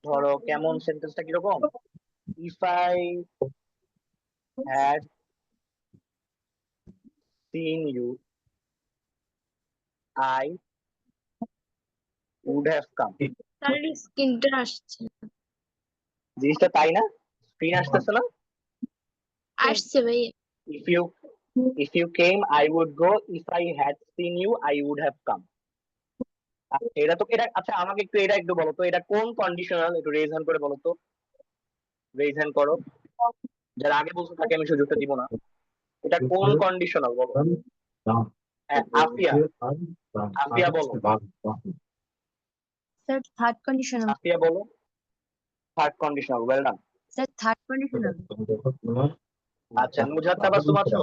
ধরো কেমন সেন্টেন্সটা কিরকম? If I had seen you I would have come. তার স্ক্রিনটা আসছে। জিনিসটা তাই না? স্ক্রিন আসতেছে না? আসছে ভাই। if you if you came I would go, if I had seen you I would have come. এটা তো এটা, আচ্ছা আমাকে এটা একটু বলো তো, এটা কোন কন্ডিশনাল? একটু রেজ হ্যান্ড করে বলো তো, রেজ হ্যান্ড করো। যারা আগে বলছো তাকে আমি সুযোগটা দিব না। এটা কোন কন্ডিশনাল বলো? হ্যাঁ, আফিয়া, আফিয়া বলো। Sir third conditional. আফিয়া বলো। Third conditional, well done. Sir third conditional. আচ্ছা, নুজহাত তাবাসসুম আছো?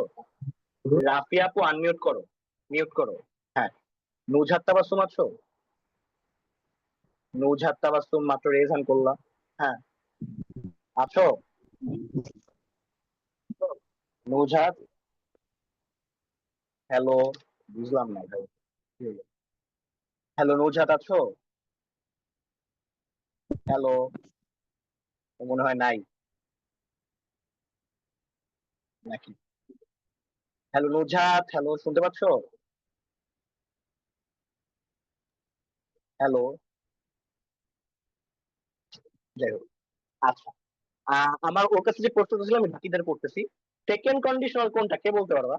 রাফিয়া আপু আনমিউট করো, মিউট করো। হ্যাঁ, নুজহাত তাবাসসুম আছো? নুজহাত তাবাসসুম মাত্র রেজ হ্যান্ড করলাম। হ্যাঁ, আছো? নৌজাদ, হ্যালো, বুঝলাম না ভাই। হ্যালো নৌজাদ, আছো? হ্যালো, মনে হয় নাই নাকি? হ্যালো নৌজাদ, হ্যালো, শুনতে পাচ্ছো? হ্যালো, যাই হোক। আচ্ছা, আমার ওর কাছে যে প্রশ্নটা ছিল আমি বাকিদের করতেছি। সেকেন্ড কন্ডিশনাল কোনটা, কে বলতে পারবা?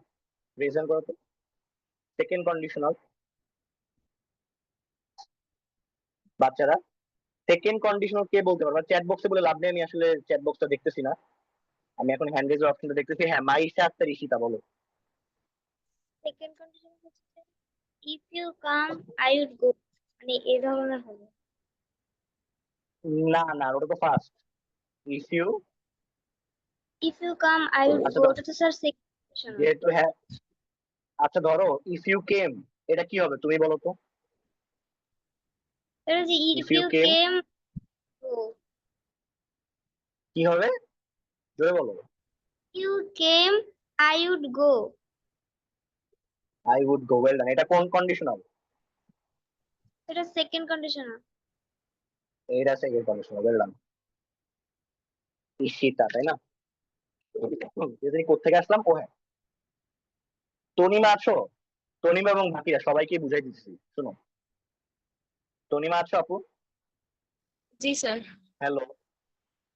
রিজন করো তো। সেকেন্ড কন্ডিশনাল, বাচ্চারা, সেকেন্ড কন্ডিশনাল কে বলতে পারবা? চ্যাট বক্সে বলে লাভ নেই, আমি আসলে চ্যাট বক্সটা দেখতেছি না। আমি এখন হ্যান্ড রেজের অপশনটা দেখতেছি। হ্যাঁ, মাইশা আক্তার ঈশিতা বলো। সেকেন্ড কন্ডিশন হচ্ছে if you come I would go, মানে এই ধরনের হবে। না না, ওটা তো first. If you, if you come I would আচ্ছা গো, ওটা তো স্যার সেকেন্ড কন্ডিশন। যেহেতু হ্যাঁ, আচ্ছা ধরো ইফ ইউ কেম, এটা কি হবে তুমি বলো তো? এটা যে if if you you came came go, কি হবে, জোরে বলো। You came I would go, I would go, well done. এটা কোন কন্ডিশনাল? এটা সেকেন্ড কন্ডিশন। এইটা second conditional, well done. Ishita, তাই না? যেদিন কোত্থেকে আসলাম, ও হ্যাঁ, তনিমা আছো? তনিমা এবং বাকিরা সবাইকে বুঝাই দিচ্ছি, শোনো। তনিমা আছো আপু? জি স্যার। হ্যালো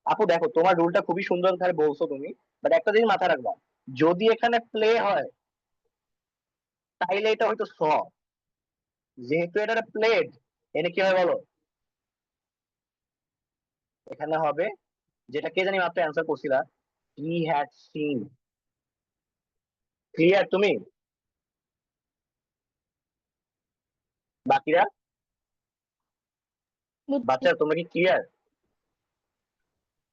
আপু, দেখো তোমার রুলটা খুবই সুন্দর ভাবে বলছো তুমি, বাট একটা জিনিস মাথায় রাখবা, যদি এখানে প্লে হয় তাইলে এটা হয়তো স, যেহেতু এটা প্লেড, এনে কি হয় বলো? এখানে হবে যেটা কে জানি মাত্র অ্যান্সার করছিলা, হি হ্যাড সিন। ক্লিয়ার তুমি? বাকিরা, বাচ্চারা, তোমরা কি ক্লিয়ার?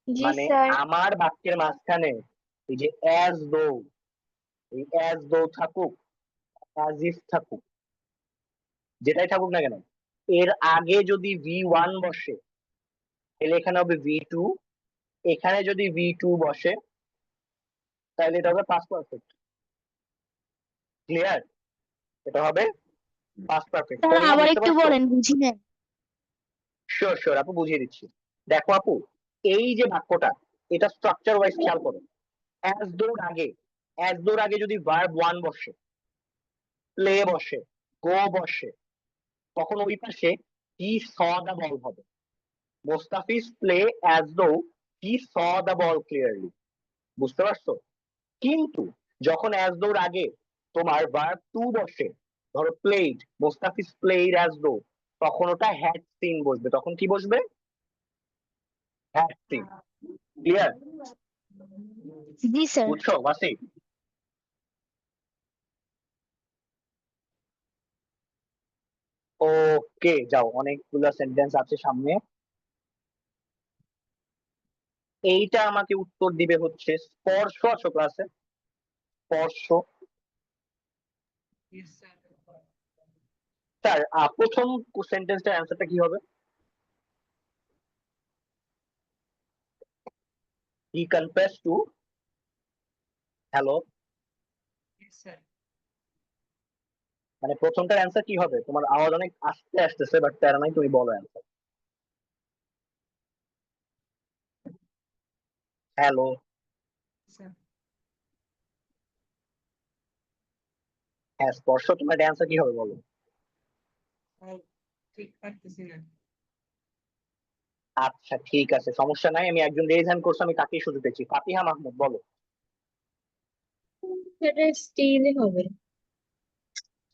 জি মানে স্যার। আমার বাক্যের মাঝখানে এই যে অ্যাজ দো, এই অ্যাজ দো থাকুক, অ্যাজ ইফ থাকুক, যেটাই থাকুক না কেন, এর আগে যদি V1 বসে তাহলে এখানে হবে V2, এখানে যদি V2 বসে তাহলে এটা হবে পাস্ট পারফেক্ট। ক্লিয়ার? এটা হবে পাস্ট পারফেক্ট। স্যার তনিমা আবার বুঝতে একটু পারছো? বলেন, বুঝি না। শিওর শিওর আপু, বুঝিয়ে দিচ্ছি। দেখো আপু, এই যে বাক্যটা, এটা স্ট্রাকচার ওয়াইজ খেয়াল করো। অ্যাজ দোর আগে, অ্যাজ দোর আগে যদি ভার্ব 1 বসে, প্লে বসে, গো বসে, তখন ওই পাশে হি স দা বল হবে। মোস্তাফিজ প্লে অ্যাজ দো হি স দা বল ক্লিয়ারলি। বুঝতে পারছো? কিন্তু যখন অ্যাজ দোর আগে তোমার ভার্ব 2 বসে, ধরো played, Mustafiz played as though, তখন ওটা হ্যাড সিন বসবে। তখন কি বসবে? Had seen. Clear? G sir. বুঝছো ওয়াসি? ওকে, যাও, অনেকগুলা সেন্টেন্স আছে সামনে। এইটা আমাকে উত্তর দিবে হচ্ছে স্পর্শ। আছো ক্লাসে? স্পর্শ। স্যার প্রথম সেন্টেন্সটার অ্যান্সারটা কি হবে? হি কনফেস টু, হ্যালো, মানে প্রথমটার অ্যান্সার কি হবে? তোমার আওয়াজ অনেক আস্তে আসতেছে, বাট প্যারা নাই, তুমি বলো অ্যান্সার। হ্যালো, হ্যাঁ স্পর্শ, তোমার অ্যান্সার কি হবে বলো? আচ্ছা ঠিক আছে, সমস্যা নাই, আমি একজন রেজ হ্যান্ড করছি, আমি তাকেই সুযোগ পেয়েছি। ফাতিহা মাহমুদ বলো। সেটা স্টিলই হবে।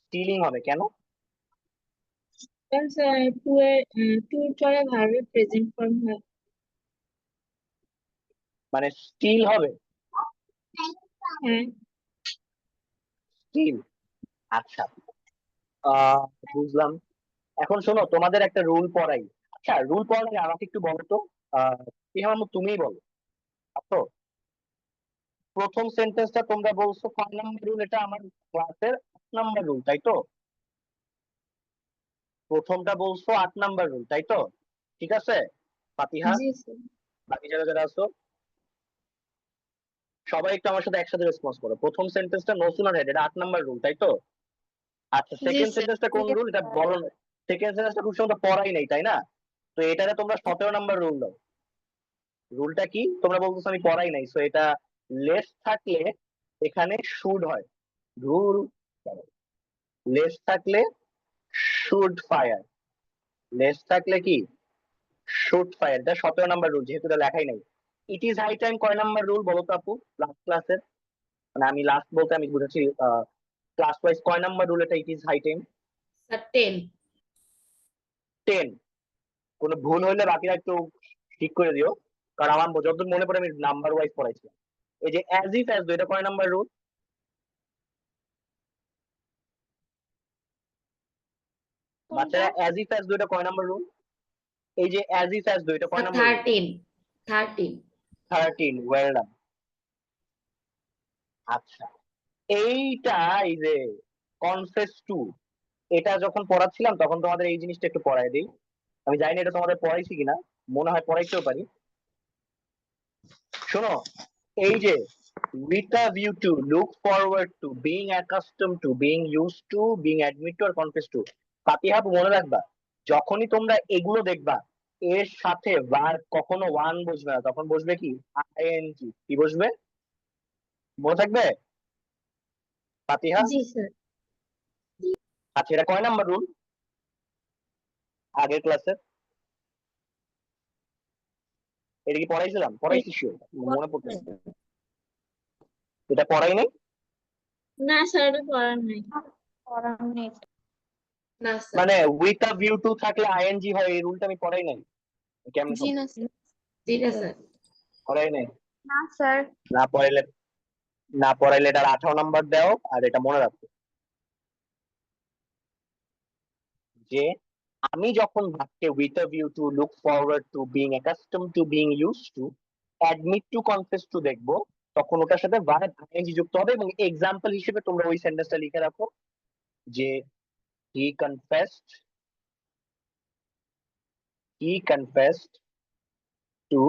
স্টিলিং হবে কেন? কারণ স্যার টু এর পরে ভার্বের প্রেজেন্ট ফর্ম হয়। মানে স্টিল হবে? হ্যাঁ। স্টিল, আচ্ছা, আহ বুঝলাম। এখন শোনো, তোমাদের একটা রুল পড়াই। আচ্ছা, রুল পড়ার আগে আমাকে একটু বলো তো, ফাতিহা মাহমুদ তুমিই বলো। আচ্ছা, প্রথম সেন্টেন্সটা তোমরা বলছো 5 নাম্বার রুল, এটা আমার ক্লাসের 8 নাম্বার রুল, তাই তো? প্রথমটা বলছো 8 নাম্বার রুল, তাই তো? ঠিক আছে ফাতিহা? জি স্যার। বাকি যারা যারা আছো সবাই একটু আমার সাথে একসাথে রেসপন্স করো। প্রথম সেন্টেন্সটা নো সুনার হেড, এটা 8 নাম্বার রুল, তাই তো? আচ্ছা, সেকেন্ড সেন্টেন্সটা কোন রুল এটা বলো। সেকেন্ড সেন্টেন্সটা খুব সম্ভবত পড়াই নাই, তাই না? তো এটারে তোমরা 17 নাম্বার রুল দাও। রুলটা কি তোমরা বলতেছো আমি পড়াই নাই, সো এটা লেস থাকলে এখানে শুড হয়। রুল লেস থাকলে শুড ফায়ার, লেস থাকলে কি শুড ফায়ার। এটা 17 নাম্বার রুল, যেহেতু এটা লেখাই নাই। ইট ইজ হাই টাইম কয় নাম্বার রুল বলো তো আপু? লাস্ট ক্লাসের, মানে আমি লাস্ট বলতে আমি বুঝেছি ক্লাস ওয়াইজ কয় নাম্বার রুল এটা? It is high time sir 10। 10। কোনো ভুল হইলে বাকিরা একটু ঠিক করে দিও, কারণ আমার যতদূর মনে পড়ে আমি নাম্বার ওয়াইজ পড়াইছি। এই যে অ্যাজ ইফ অ্যাজ দো, এটা কয় নাম্বার রুল? বাচ্চারা অ্যাজ ইফ অ্যাজ দো এটা কয় নাম্বার রুল? এই যে অ্যাজ ইফ অ্যাজ দো এটা কয় নাম্বার রুল? 13। 13। Well done. আচ্ছা, এইটা এই যে কনফেস টু, এটা যখন পড়াচ্ছিলাম তখন তোমাদের এই জিনিসটা একটু পড়াই দিই। আমি জানি না এটা তোমাদের পড়াইছি কিনা, মনে হয় পড়াইতেও পারি। শোনো, এই যে with a view to, look forward to, being accustomed to, being used to, being admit to, or confess to, ফাতিহা মনে রাখবা, যখনই তোমরা এগুলো দেখবা এর সাথে verb কখনো ওয়ান বসবে না, তখন বসবে কি আইএনজি। কি বসবে মনে থাকবে? ফাতিহা। জি স্যার। আচ্ছা, এটা কয় নাম্বার রুল আগের ক্লাসে? এটা কি পড়াইছিলাম? পড়াইছি শিওর, মনে পড়তেছে। এটা পড়াই নাই? না স্যার, এটা পড়ার নাই। না স্যার। মানে উইথ আ ভিউ টু থাকলে আইএনজি হয়, এই রুলটা আমি পড়াই নাই। কেমন জি না স্যার। জি না স্যার। পড়াই নাই? না স্যার। না পড়াইলে, না পড়াইলে এটার 18 নাম্বার দাও, আর এটা মনে রাখো যে আমি যখন বাক্যে with a view to, look forward to, being accustomed to, being used to, admit to, confess to দেখবো, তখন ওটার সাথে ভার্ব আইএনজি যুক্ত হবে। এবং এক্সাম্পল হিসেবে তোমরা ওই সেন্টেন্সটা লিখে রাখো যে he confessed, he confessed to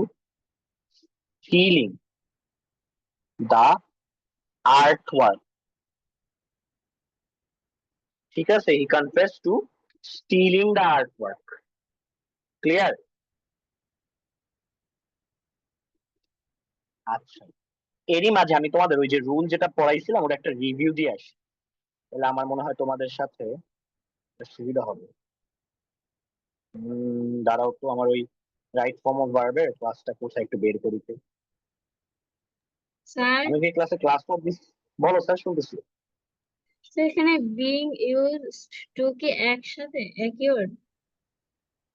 stealing the artwork। ঠিক আছে, he confessed to stealing the artwork। Clear? আচ্ছা, এরই মাঝে আমি তোমাদের ওই যে রুল যেটা পড়াইছিলাম ওটা একটা রিভিউ দিয়ে আসি, তাহলে আমার মনে হয় তোমাদের সাথে সুবিধা হবে। দাঁড়াও তো, আমার ওই রাইট ফর্ম অফ ভার্বের ক্লাসটা কোথায় একটু বের করিতে। স্যার, আমি যে ক্লাসে ক্লাস নোট দিচ্ছি, বলো স্যার শুনতেছি। এখানে বিং ইউজড টু কি একসাথে একই ওয়ার্ড?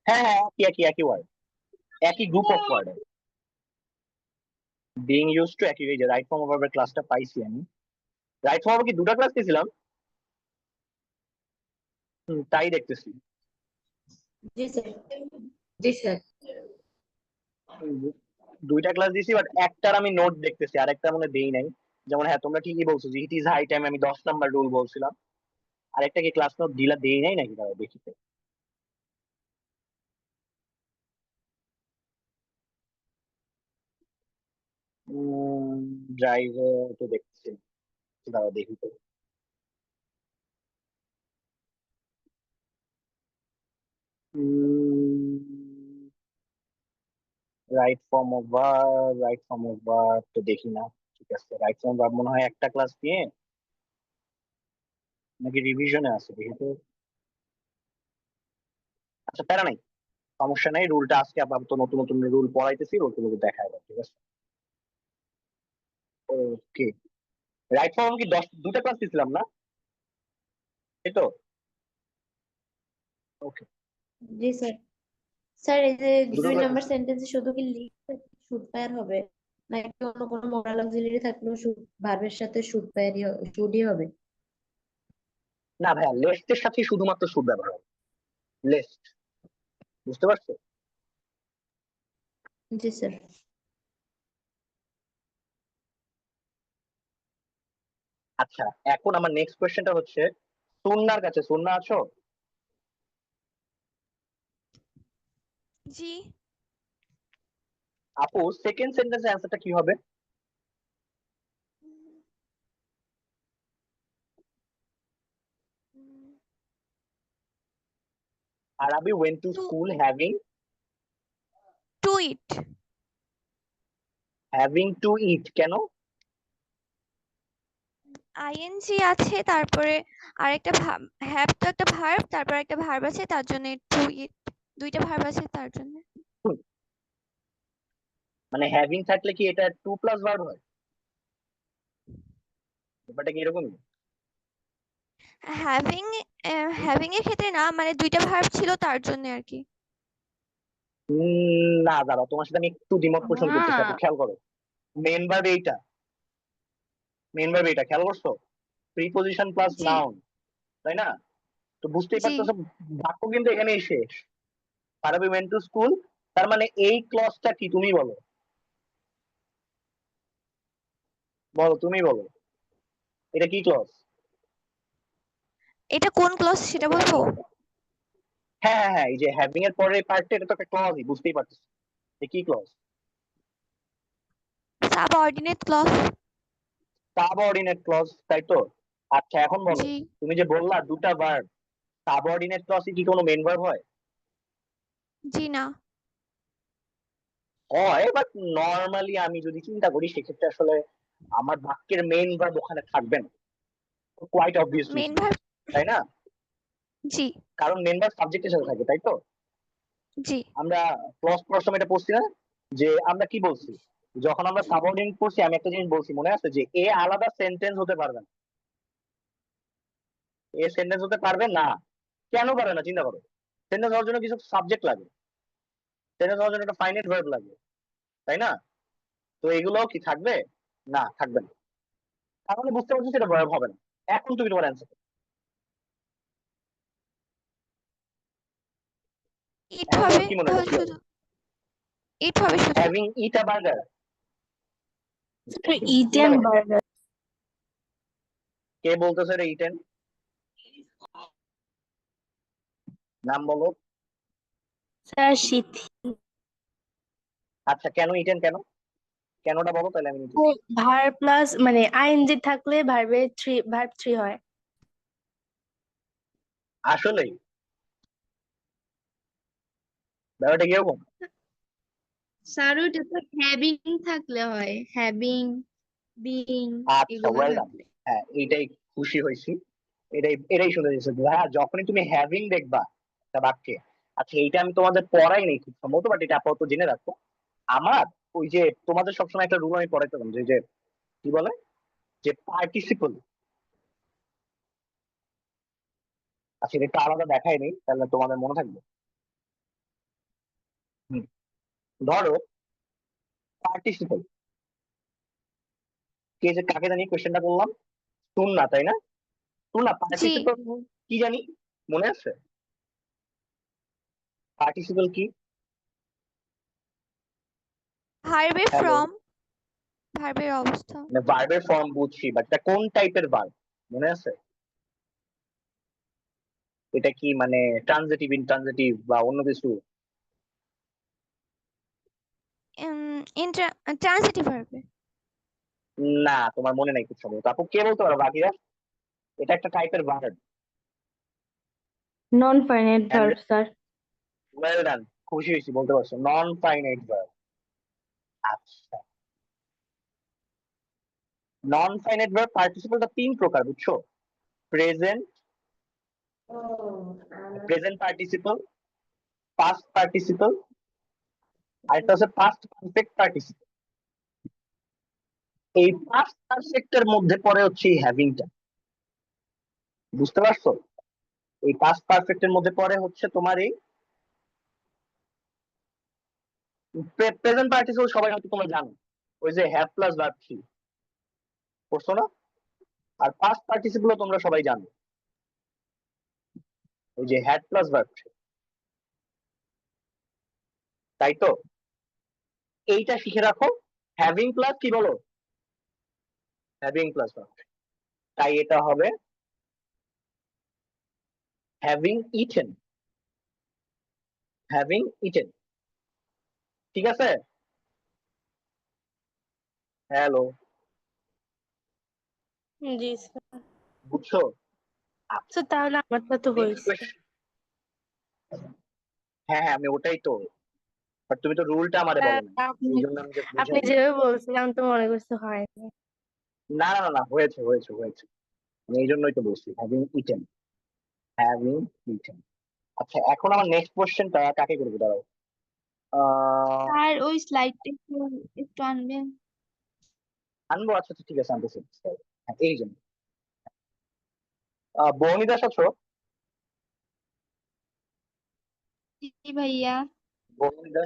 হ্যাঁ হ্যাঁ, একই একই একই ওয়ার্ড, একই group of word. Being used to একই, এই যে রাইট ফর্ম অফ ভার্বের ক্লাসটা পাইছি আমি। রাইট ফর্ম কি দুটো ক্লাস দিয়েছিলাম? তাই দেখতেছি। জি স্যার। জি স্যার। দুইটা ক্লাস দিয়েছি, বাট একটার আমি নোট দেখতেছি, আর একটা মনে দেই নাই। যেমন হ্যাঁ, তোমরা ঠিকই বলছো যে ইট ইজ হাই টাইম, আমি 10 নাম্বার রুল বলছিলাম। আরেকটা কি ক্লাস নোট দিলা দেই নাই নাকি, তারা দেখিতে। ড্রাইভে তো দেখছি, দাঁড়া দেখি তো। Right form of verb, write form of verb তো দেখি না। ঠিক আছে, রাইট ফর্ম ভার্ব মনে হয় একটা ক্লাস দিয়ে নাকি রিভিশনে আছে, দেখি তো। আচ্ছা, প্যারা নাই, সমস্যা নাই। রুলটা আজকে আপাতত নতুন নতুন রুল পড়াইতেছি, ওগুলো দেখায় দাও, ঠিক আছে? ওকে, রাইট ফর্ম কি দুটা ক্লাস দিছিলাম না, এই তো? ওকে, জি স্যার। স্যার এই যে দুটো 2 ক্লাস নাম্বার সেন্টেন্সে শুধু কি লিখতে শুড পায়ার হবে, নাকি অন্য কোনো মোরাল অক্সিলারি থাকলেও ভার্বের সাথে শুডই হবে? না ভাইয়া, লেস্টের সাথে শুধুমাত্র শুড ব্যবহার হবে, লেস্ট, বুঝতে পারছো? জি স্যার। আচ্ছা, এখন আমার নেক্সট কোয়েশ্চেনটা হচ্ছে সুন্নার কাছে। সুন্না আছো? জি। আপু সেকেন্ড সেন্টেন্সের অ্যান্সারটা কি হবে? Arabi went to To school having to eat. to eat কেন? আইএনজি আছে, তারপরে আরেকটা হ্যাভ তো একটা ভার্ব, তারপর একটা ভার্ব আছে, তার জন্য টু ইট, দুইটা ভার্ব আছে তার জন্য। মানে হ্যাভিং থাকলে কি এটা 2 প্লাস ভার্ব হয়? ব্যাপারটা কি এরকমই? হ্যাভিং হ্যাভিং এর ক্ষেত্রে না, মানে দুইটা ভার্ব ছিল তার জন্য আর কি। না দাঁড়া, তোমার সাথে আমি একটু দ্বিমত পোষণ করতেছি আপু, খেয়াল করো। মেন ভার্ব এইটা, খেয়াল করছো? প্রিপজিশন প্লাস জি নাউন, তাই না? তো বুঝতেই জি পারতেছো বাক্য কিন্তু এখানেই শেষ। আরবি ওয়েন্ট টু স্কুল, তার মানে এই ক্লজটা কি তুমি বলো, তুমি বলো এটা কি ক্লজ? এটা কোন ক্লজ সেটা বলবো? হ্যাঁ হ্যাঁ হ্যাঁ, এই যে হ্যাভিং এর পরের পার্টটা, এটা তো একটা ক্লজই, বুঝতেই পারতেছো। এটা কি clause? Subordinate clause. Subordinate clause, তাই তো? আচ্ছা এখন বলো, জি তুমি যে বললা দুটা ভার্ব, সাবঅর্ডিনেট ক্লজে কি কোনো মেন ভার্ব হয়? জি না। হয়, বাট নর্মালি আমি যদি চিন্তা করি সেক্ষেত্রে আসলে আমার বাক্যের মেইন ভার্ব ওখানে থাকবে না, কোয়াইট অবভিয়াসলি, মেন ভার্ব। তাই না? জি কারণ মেইন ভার্ব সাবজেক্টের সাথে থাকে, তাই তো? জি আমরা ক্লজ পড়ার সময় এটা পড়ছি না, যে আমরা কি বলছি যখন আমরা সাবঅর্ডিনেট পড়ছি? আমি একটা জিনিস বলছি, মনে আছে, যে এ আলাদা সেন্টেন্স হতে পারবে না। এ সেন্টেন্স হতে পারবে না, কেন পারে না চিন্তা করো। সেন্টেন্স হওয়ার জন্য কিছু সাবজেক্ট লাগে, সেন্টেন্স হওয়ার জন্য একটা ফাইনাইট ভার্ব লাগে, তাই না? তো এগুলোও কি থাকবে? না, থাকবে না। তাহলে বুঝতে পারছি সেটা ভার্ব হবে না। এখন তুমি তোমার অ্যান্সার, ইট এখন হবে তোমার কি মনে হয় তাহলে, এটা কি হবে? শুধু ইট হবে শুধু। হ্যাভিং ইট আ বার্গার, ইটেন বার্গার। কে বলতেছে রে ইটেন? নাম বলো। স্যার সিথি। আচ্ছা কেন ইটেন, কেন, কেনটা বলো তাহলে আমি নিতেছি। ভার্ব প্লাস মানে আইএনজি থাকলে ভার্ব থ্রি হয়। আসলেই ব্যাপারটা কিরকম? স্যার ওইটা তো হ্যাভিং থাকলে হয়, হ্যাভিং, বিং, আচ্ছা, এগুলা ওয়েল ডান। থাকলে। হ্যাঁ, এইটাই খুশি হয়েছি, এটাই শুনে দিয়েছে। হ্যাঁ, যখনই তুমি হ্যাভিং দেখবা একটা বাক্যে, আচ্ছা এইটা আমি তোমাদের পড়াই নেই খুব সম্ভবত, বাট এটা আপাতত জেনে রাখো। আমার ওই যে তোমাদের সবসময় একটা রুল আমি পড়াইতাম, যে যে কি বলে, যে পার্টিসিপল, আচ্ছা এটা একটু আলাদা দেখাই নেই, তাহলে তোমাদের মনে থাকবে। হুম, ধরো পার্টিসিপল, কে যে কাকে জানি কোয়েশ্চেনটা করলাম, শুন না, তাই না? শুন না, জি পার্টিসিপল কি জানি, মনে আছে? পার্টিসিপল কি? ভার্বের হ্যালো, ফ্রম, ভার্বের অবস্থা। মানে ভার্বের ফর্ম বুঝছি, বাট এটা কোন টাইপের ভার্ব মনে আছে? এটা কি মানে ট্রানজিটিভ, ইনট্রানজিটিভ বা অন্য কিছু? ট্রান্সিটিভ ভার্বে। না, তোমার মনে নাই খুব সম্ভবত। আপু কে বলতে পারো বাকিরা? এটা একটা টাইপের verb. Non finite verb sir. Well done, খুশি হয়েছি, বলতে পারছো নন ফাইনাইট ভার্ব। আচ্ছা, নন ফাইনাইট ভার্ব পার্টিসিপলটা 3 প্রকার, বুঝছো? প্রেজেন্ট, পার্টিসিপল, পাস্ট পার্টিসিপল, আর একটা হচ্ছে পাস্ট পারফেক্ট পার্টিসিপল। এই পাস্ট পারফেক্টের মধ্যে পড়ে হচ্ছে এই হ্যাভিংটা, বুঝতে পারছো? এই পাস্ট পারফেক্টের মধ্যে পড়ে হচ্ছে তোমার এই প্রেজেন্ট পার্টিসিপল, সবাই হয়তো তোমরা জানো, ওই যে হ্যাভ প্লাস ভার্ব থ্রি, করছো না? আর পাস্ট পার্টিসিপল তোমরা সবাই জানো, ওই যে হ্যাড প্লাস ভার্ব থ্রি, তাই তো? এইটা শিখে রাখো, হ্যাভিং প্লাস কি বলো, হ্যাভিং প্লাস ভার্ব থ্রি, তাই এটা হবে হ্যাভিং ইটেন, হ্যাভিং ইটেন, ঠিক আছে? হ্যালো, জি স্যার। বুঝছো? স্যার তাহলে আমারটা তো Next হয়েছে। question. হ্যাঁ হ্যাঁ, আমি ওটাই তো, বাট তুমি তো রুলটা আমারে স্যার বলো না, আপনি এই জন্য আমি জাস্ট আপনি বুঝাই দিই। যেভাবে বলছিলাম তো মনে করছি হয়নি। না না না না, হয়েছে হয়েছে হয়েছে, আমি এই জন্যই তো বলছি হ্যাভিং ইটেন, হ্যাভিং ইটেন। আচ্ছা, এখন আমার নেক্সট কোশ্চেনটা কাকে করবো, দাঁড়াও। স্যার ওই স্লাইডটা একটু একটু আনবেন। আনবো, আচ্ছা আচ্ছা, ঠিক আছে, আনতেছি। হ্যাঁ, এই জন্য বর্ণিত আছো? জি ভাইয়া। বর্ণিত।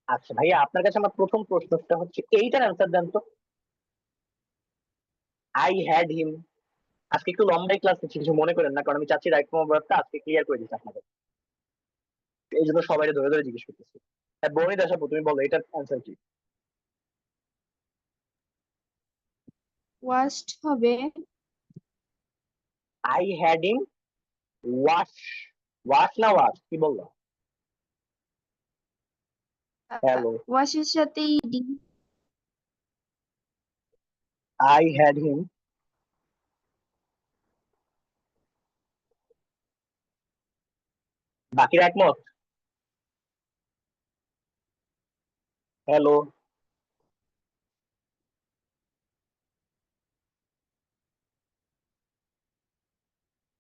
আচ্ছা ভাইয়া, আপনার কাছে আমার প্রথম প্রশ্নটা হচ্ছে, এইটার অ্যান্সার দেন তো। আই হ্যাড হিম। আজকে একটু লম্বাই ক্লাস নিচ্ছি, কিছু মনে করেন না, কারণ আমি চাচ্ছি রাইট ফর্ম ভার্বটা আজকে ক্লিয়ার করে দিচ্ছি আপনাদের, এই জন্য সবাই ধরে ধরে জিজ্ঞেস করতেছি। হ্যাঁ বর্ণিত আসাপু, তুমি বলো এটার অ্যান্সার কি? ওয়াশড হবে। I had him wash. Wash না ওয়াশ, কি বললো? হ্যালো। ওয়াশের সাথে ইডি। আই হ্যাড হিম বাকিরা একমত? হ্যালো।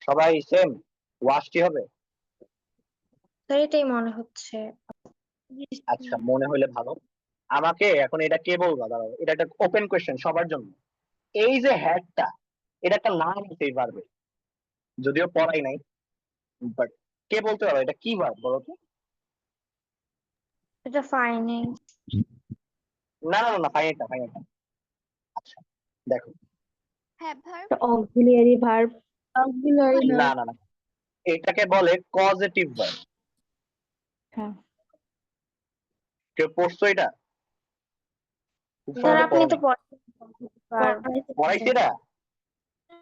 সবাই সেম, ওয়াশ কি হবে? স্যার এটাই মনে হচ্ছে। আচ্ছা, মনে হলে ভালো। আমাকে এখন এটা কে বলবা, দাঁড়াও, এটা একটা ওপেন কোয়েশ্চেন সবার জন্য। এই যে হ্যাডটা, এটা একটা নাম আছে এই ভার্বের, যদিও পড়াই নাই, বাট কে বলতে পারো এটা কি ভার্ব বলো তো? এটা ফাইনিং। না না না, ফাইনাইট না। আচ্ছা দেখো, have verb. Auxiliary verb. Auxiliary না ভার্ব। না না, এটাকে বলে কজেটিভ ভার্ব। হ্যাঁ কেউ পড়ছো এটা? খুব স্যার সম্ভবত আপনি পড়ো তো নাই। পড়াইছি এটা?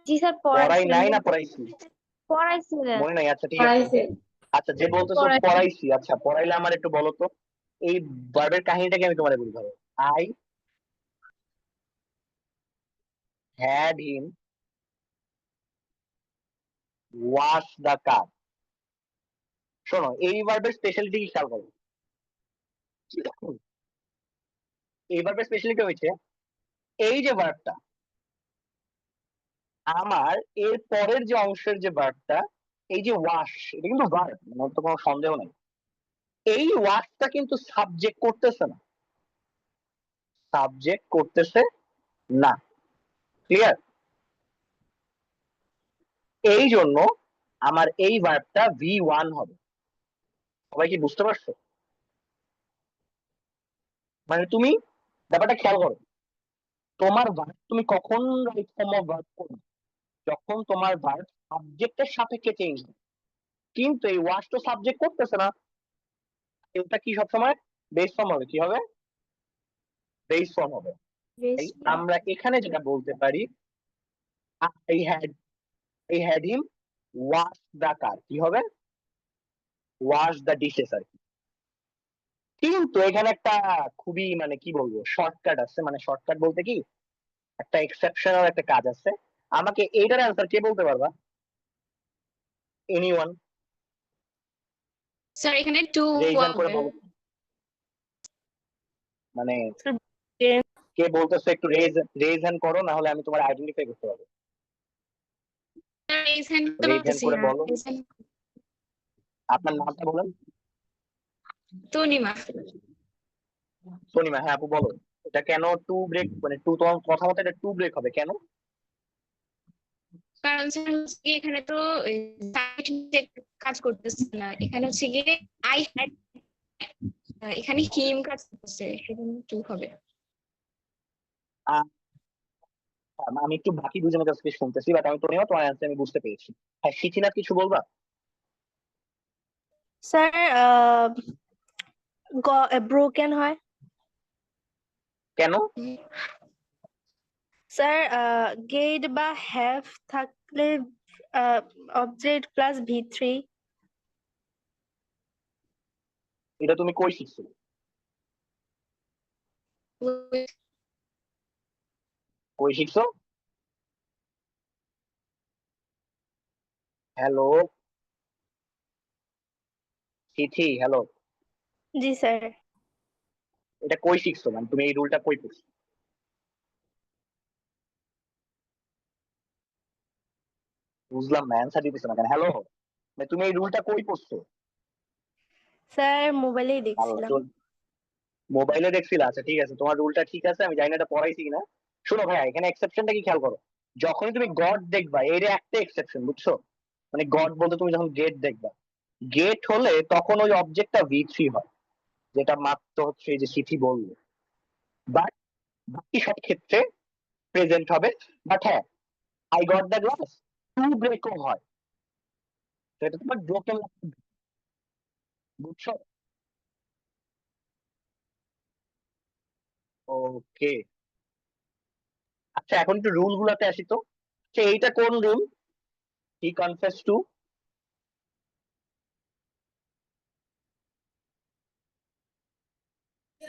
জি স্যার পড়াই নাই না পড়াইছিলেন। পড়াইছি? পড়াইছিলেন। মনে নাই, আচ্ছা ঠিক আছে। আচ্ছা, যে বলতেছো পড়াইছি, আচ্ছা পড়াইলে আমার একটু বলো তো, এই ভার্বের কাহিনীটাকে আমি তোমার বলি ধরো। I had him wash the car. শোনো, এই ভার্বের স্পেশালিটি কি খেয়াল করো। এই ভার্বের স্পেশালিটি হয়েছে, এই যে ভার্বটা আমার, এর পরের যে অংশের যে ভার্বটা, এই যে ওয়াশ, এটা কিন্তু ভার্ব, মানে তো কোনো সন্দেহ নেই। এই ওয়াশটা কিন্তু সাবজেক্ট করতেছে না, সাবজেক্ট করতেছে না। ক্লিয়ার? এই জন্য আমার এই ভার্বটা V1 হবে। সবাই কি বুঝতে পারছো? মানে তুমি ব্যাপারটা খেয়াল করো, তোমার ভার্ব তুমি কখন রাইট ফর্ম অফ ভার্ব করবে, যখন তোমার ভার্ব সাবজেক্টের সাপেক্ষে চেঞ্জ হবে। কিন্তু এই ওয়াশ তো সাবজেক্ট করতেছে না, এটা কি সবসময় বেস ফর্ম হবে? কি হবে? বেস ফর্ম হবে। তাই আমরা এখানে যেটা বলতে পারি, I had him wash the car, কি হবে? ওয়াশ দ্য ডিশেস আর কি। কিন্তু এখানে একটা খুবই মানে কি বলবো শর্টকাট আছে, মানে শর্টকাট বলতে কি, একটা এক্সেপশনাল একটা কাজ আছে। আমাকে এইটার অ্যান্সার কে বলতে পারবা? এনিওয়ান? স্যার এখানে টু রেজ হ্যান্ড করে হবে। বলো, মানে কে বলতেছে একটু রেজ হ্যান্ড করো, না হলে আমি তোমার আইডেন্টিফাই করতে পারবো। স্যার রেজ হ্যান্ড করতে রেজ হ্যান্ড পারতেছি করে না। বলো, আপনার নামটা বলেন। তনিমা। সোনিমা, হ্যাঁ আপু বলো, এটা কেন টু ব্রেক, মানে টু, তোমার কথা মতো এটা টু ব্রেক হবে কেন? কারণ স্যার হচ্ছে কি এখানে তো কাজ করতেছে না, এখানে হচ্ছে গিয়ে আই হ্যাড, এখানে হিম কাজ করতেছে, সেজন্য টু হবে। আহ, আমি একটু বাকি দুজনের কাছ থেকে শুনতেছি, বাট আমি তোনিমা তোমার অ্যান্সার আমি বুঝতে পেরেছি। হ্যাঁ শিখিনাথ, কিছু বলবা? স্যার ব্রোকেন হয়। কেন? স্যার গেট বা হ্যাভ থাকলে অবজেক্ট প্লাস V3। এটা তুমি কই শিখছো? কই শিখছো? হ্যালো তিথি, হ্যালো। জি স্যার। এটা কই শিখছো, মানে তুমি এই রুলটা কই পড়ছো? বুঝলাম না, অ্যান্সার দিতেছো না কেন? হ্যালো, মানে তুমি এই রুলটা কই পড়ছো? স্যার মোবাইলেই আল্লাহ, দেখছিলাম। মোবাইলে দেখছিলা? আচ্ছা ঠিক আছে, তোমার রুলটা ঠিক আছে, আমি জানি না এটা পড়াইছি কিনা। শোনো ভাইয়া, এখানে এক্সেপশনটা কি খেয়াল করো। যখনই তুমি গড দেখবা, এর একটা এক্সেপশন, বুঝছো? মানে গড বলতে তুমি যখন গেট দেখবা, গেট হলে তখন ওই অবজেক্টটা V3 হয়, যেটা মাত্র হচ্ছে এই যে সিথি বললো। বাট বাকি সব ক্ষেত্রে প্রেজেন্ট হবে। বাট হ্যাঁ, I got the glass to ব্রেকও হয়, তো এটা তোমার ব্রোকেন, বুঝছো? ওকে, আচ্ছা এখন একটু রুল গুলাতে আসি তো। আচ্ছা, এইটা কোন রুল? হি কনফেস টু,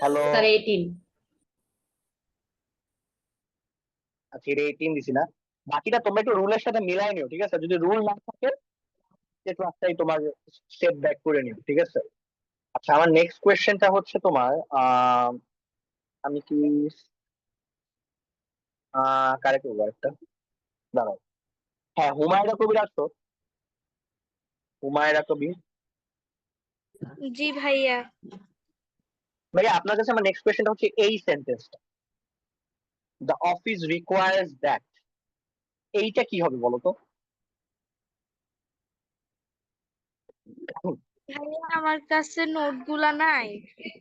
হ্যালো। স্যার 18। আচ্ছা, এটা 18 দিছি না? বাকিটা তোমরা একটু রুলের সাথে মিলাই নিও, ঠিক আছে? যদি রুল না থাকে যে ক্লাসটাই তোমার স্টেপ ব্যাক করে নিও, ঠিক আছে? আচ্ছা, আমার নেক্সট কোয়েশ্চেনটা হচ্ছে তোমার আমি কি কারে করবো একটা, দাঁড়াও। হ্যাঁ, হুমায়রা কবির আসতো, হুমায়রা কবির। জি ভাইয়া। ভাইয়া আপনার কাছে আমার নেক্সট কোয়েশ্চেনটা হচ্ছে এই সেন্টেন্সটা, দ্য অফিস রিকোয়ার্স দ্যাট, এইটা কি হবে বলো তো? ভাইয়া আমার কাছে নোটগুলা নাই,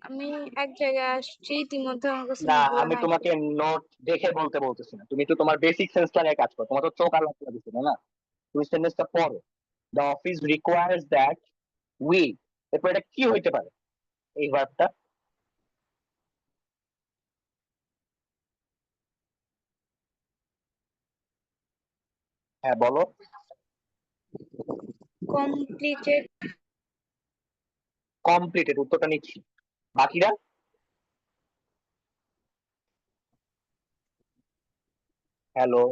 আমি এক জায়গায় আসছি, ইতিমধ্যে আমার কাছে না, নোটগুলা আমি নাই। তোমাকে নোট দেখে বলতে বলতেছি না, তুমি তো তোমার বেসিক সেন্স লাগায় কাজ করো, তোমার তো চোখ আর লাগতে দিচ্ছে না। তুমি সেন্টেন্সটা পড়ো, the office requires that we, এরপর এটা কি হইতে পারে এই ভার্বটা? হ্যাঁ বলো। কমপ্লিটেড। কমপ্লিটেড, উত্তরটা নিচ্ছি। বাকিরা? হ্যালো,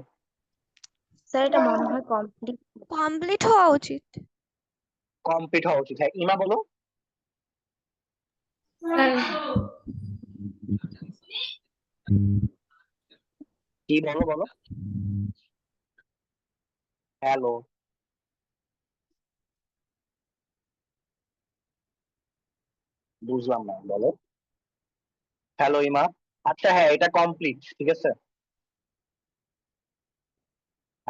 স্যার এটা মনে হয় কমপ্লিট। কমপ্লিট হওয়া উচিত। কমপ্লিট হওয়া উচিত। হ্যাঁ, ইমা বলো। কি বলো বলো। হ্যালো, বুঝলাম না, বলো। হ্যালো ইমা। আচ্ছা হ্যাঁ, এটা কমপ্লিট, ঠিক আছে।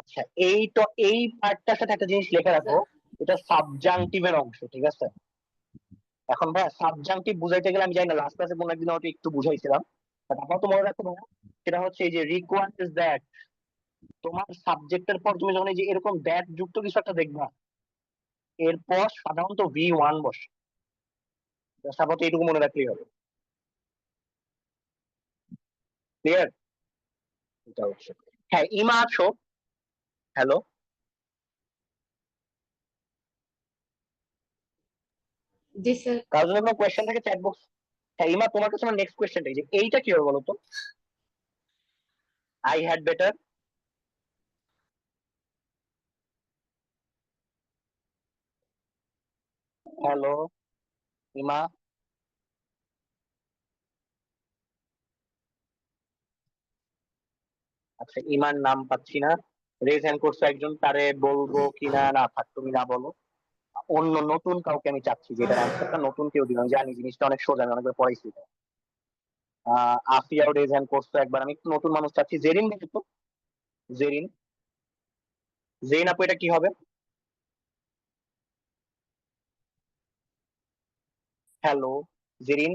আচ্ছা, এই তো এই পার্টটার সাথে একটা জিনিস লিখে রাখো, এটা সাবজাংটিভের অংশ, ঠিক আছে? এখন ভাই সাবজাংটিভ বুঝাইতে গেলে আমি জানি না, লাস্ট ক্লাসে কোনো একদিন হয়তো একটু বুঝাইছিলাম, বাট আমার তো মনে রাখতে ভাইয়া, সেটা হচ্ছে এই যে রিকোয়ার্স দ্যাট, তোমার সাবজেক্টের পর তুমি যখন এই যে এরকম দ্যাট যুক্ত কিছু একটা দেখবা, এরপর সাধারণত V1 বসে, সাধারণত এইটুকু মনে রাখলেই হবে। ক্লিয়ার? এটা হচ্ছে, হ্যাঁ ইমা আছো? হ্যালো, জি স্যার। কারোর জন্য কোনো কোয়েশ্চেন থাকে চ্যাট বক্স? হ্যাঁ ইমা, তোমার কাছে আমার নেক্সট কোয়েশ্চেনটা যে এইটা কি হবে বলো তো? আই হ্যাড বেটার, হ্যালো ইমা। আচ্ছা, ইমার নাম পাচ্ছি না, রেজ হ্যান্ড করছো একজন, তারে বলবো কিনা? না থাক, তুমি না বলো। অন্য নতুন কাউকে আমি চাচ্ছি, যেটার অ্যান্সারটা নতুন কেউ দিলাম, জানি জিনিসটা অনেক সোজা, আমি অনেকবার পড়াইছি এটা। আফিয়াও রেজ হ্যান্ড করছো একবার, আমি একটু নতুন মানুষ চাচ্ছি, জেরিন বলো তো। জেরিন, জেরিন আপু, এটা কি হবে? Hello Jerin.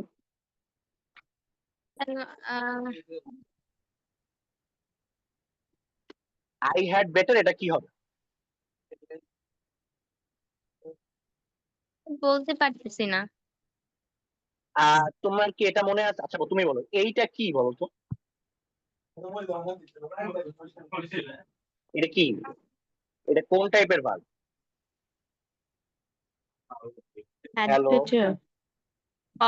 I had better, এটা কি হবে? বলতে পারতেছি না। তোমার কি এটা মনে আছে? আচ্ছা তুমি বলো, এইটা কি বলো তো? এটা কি? এটা কোন টাইপের ভার্ব? হ্যালো,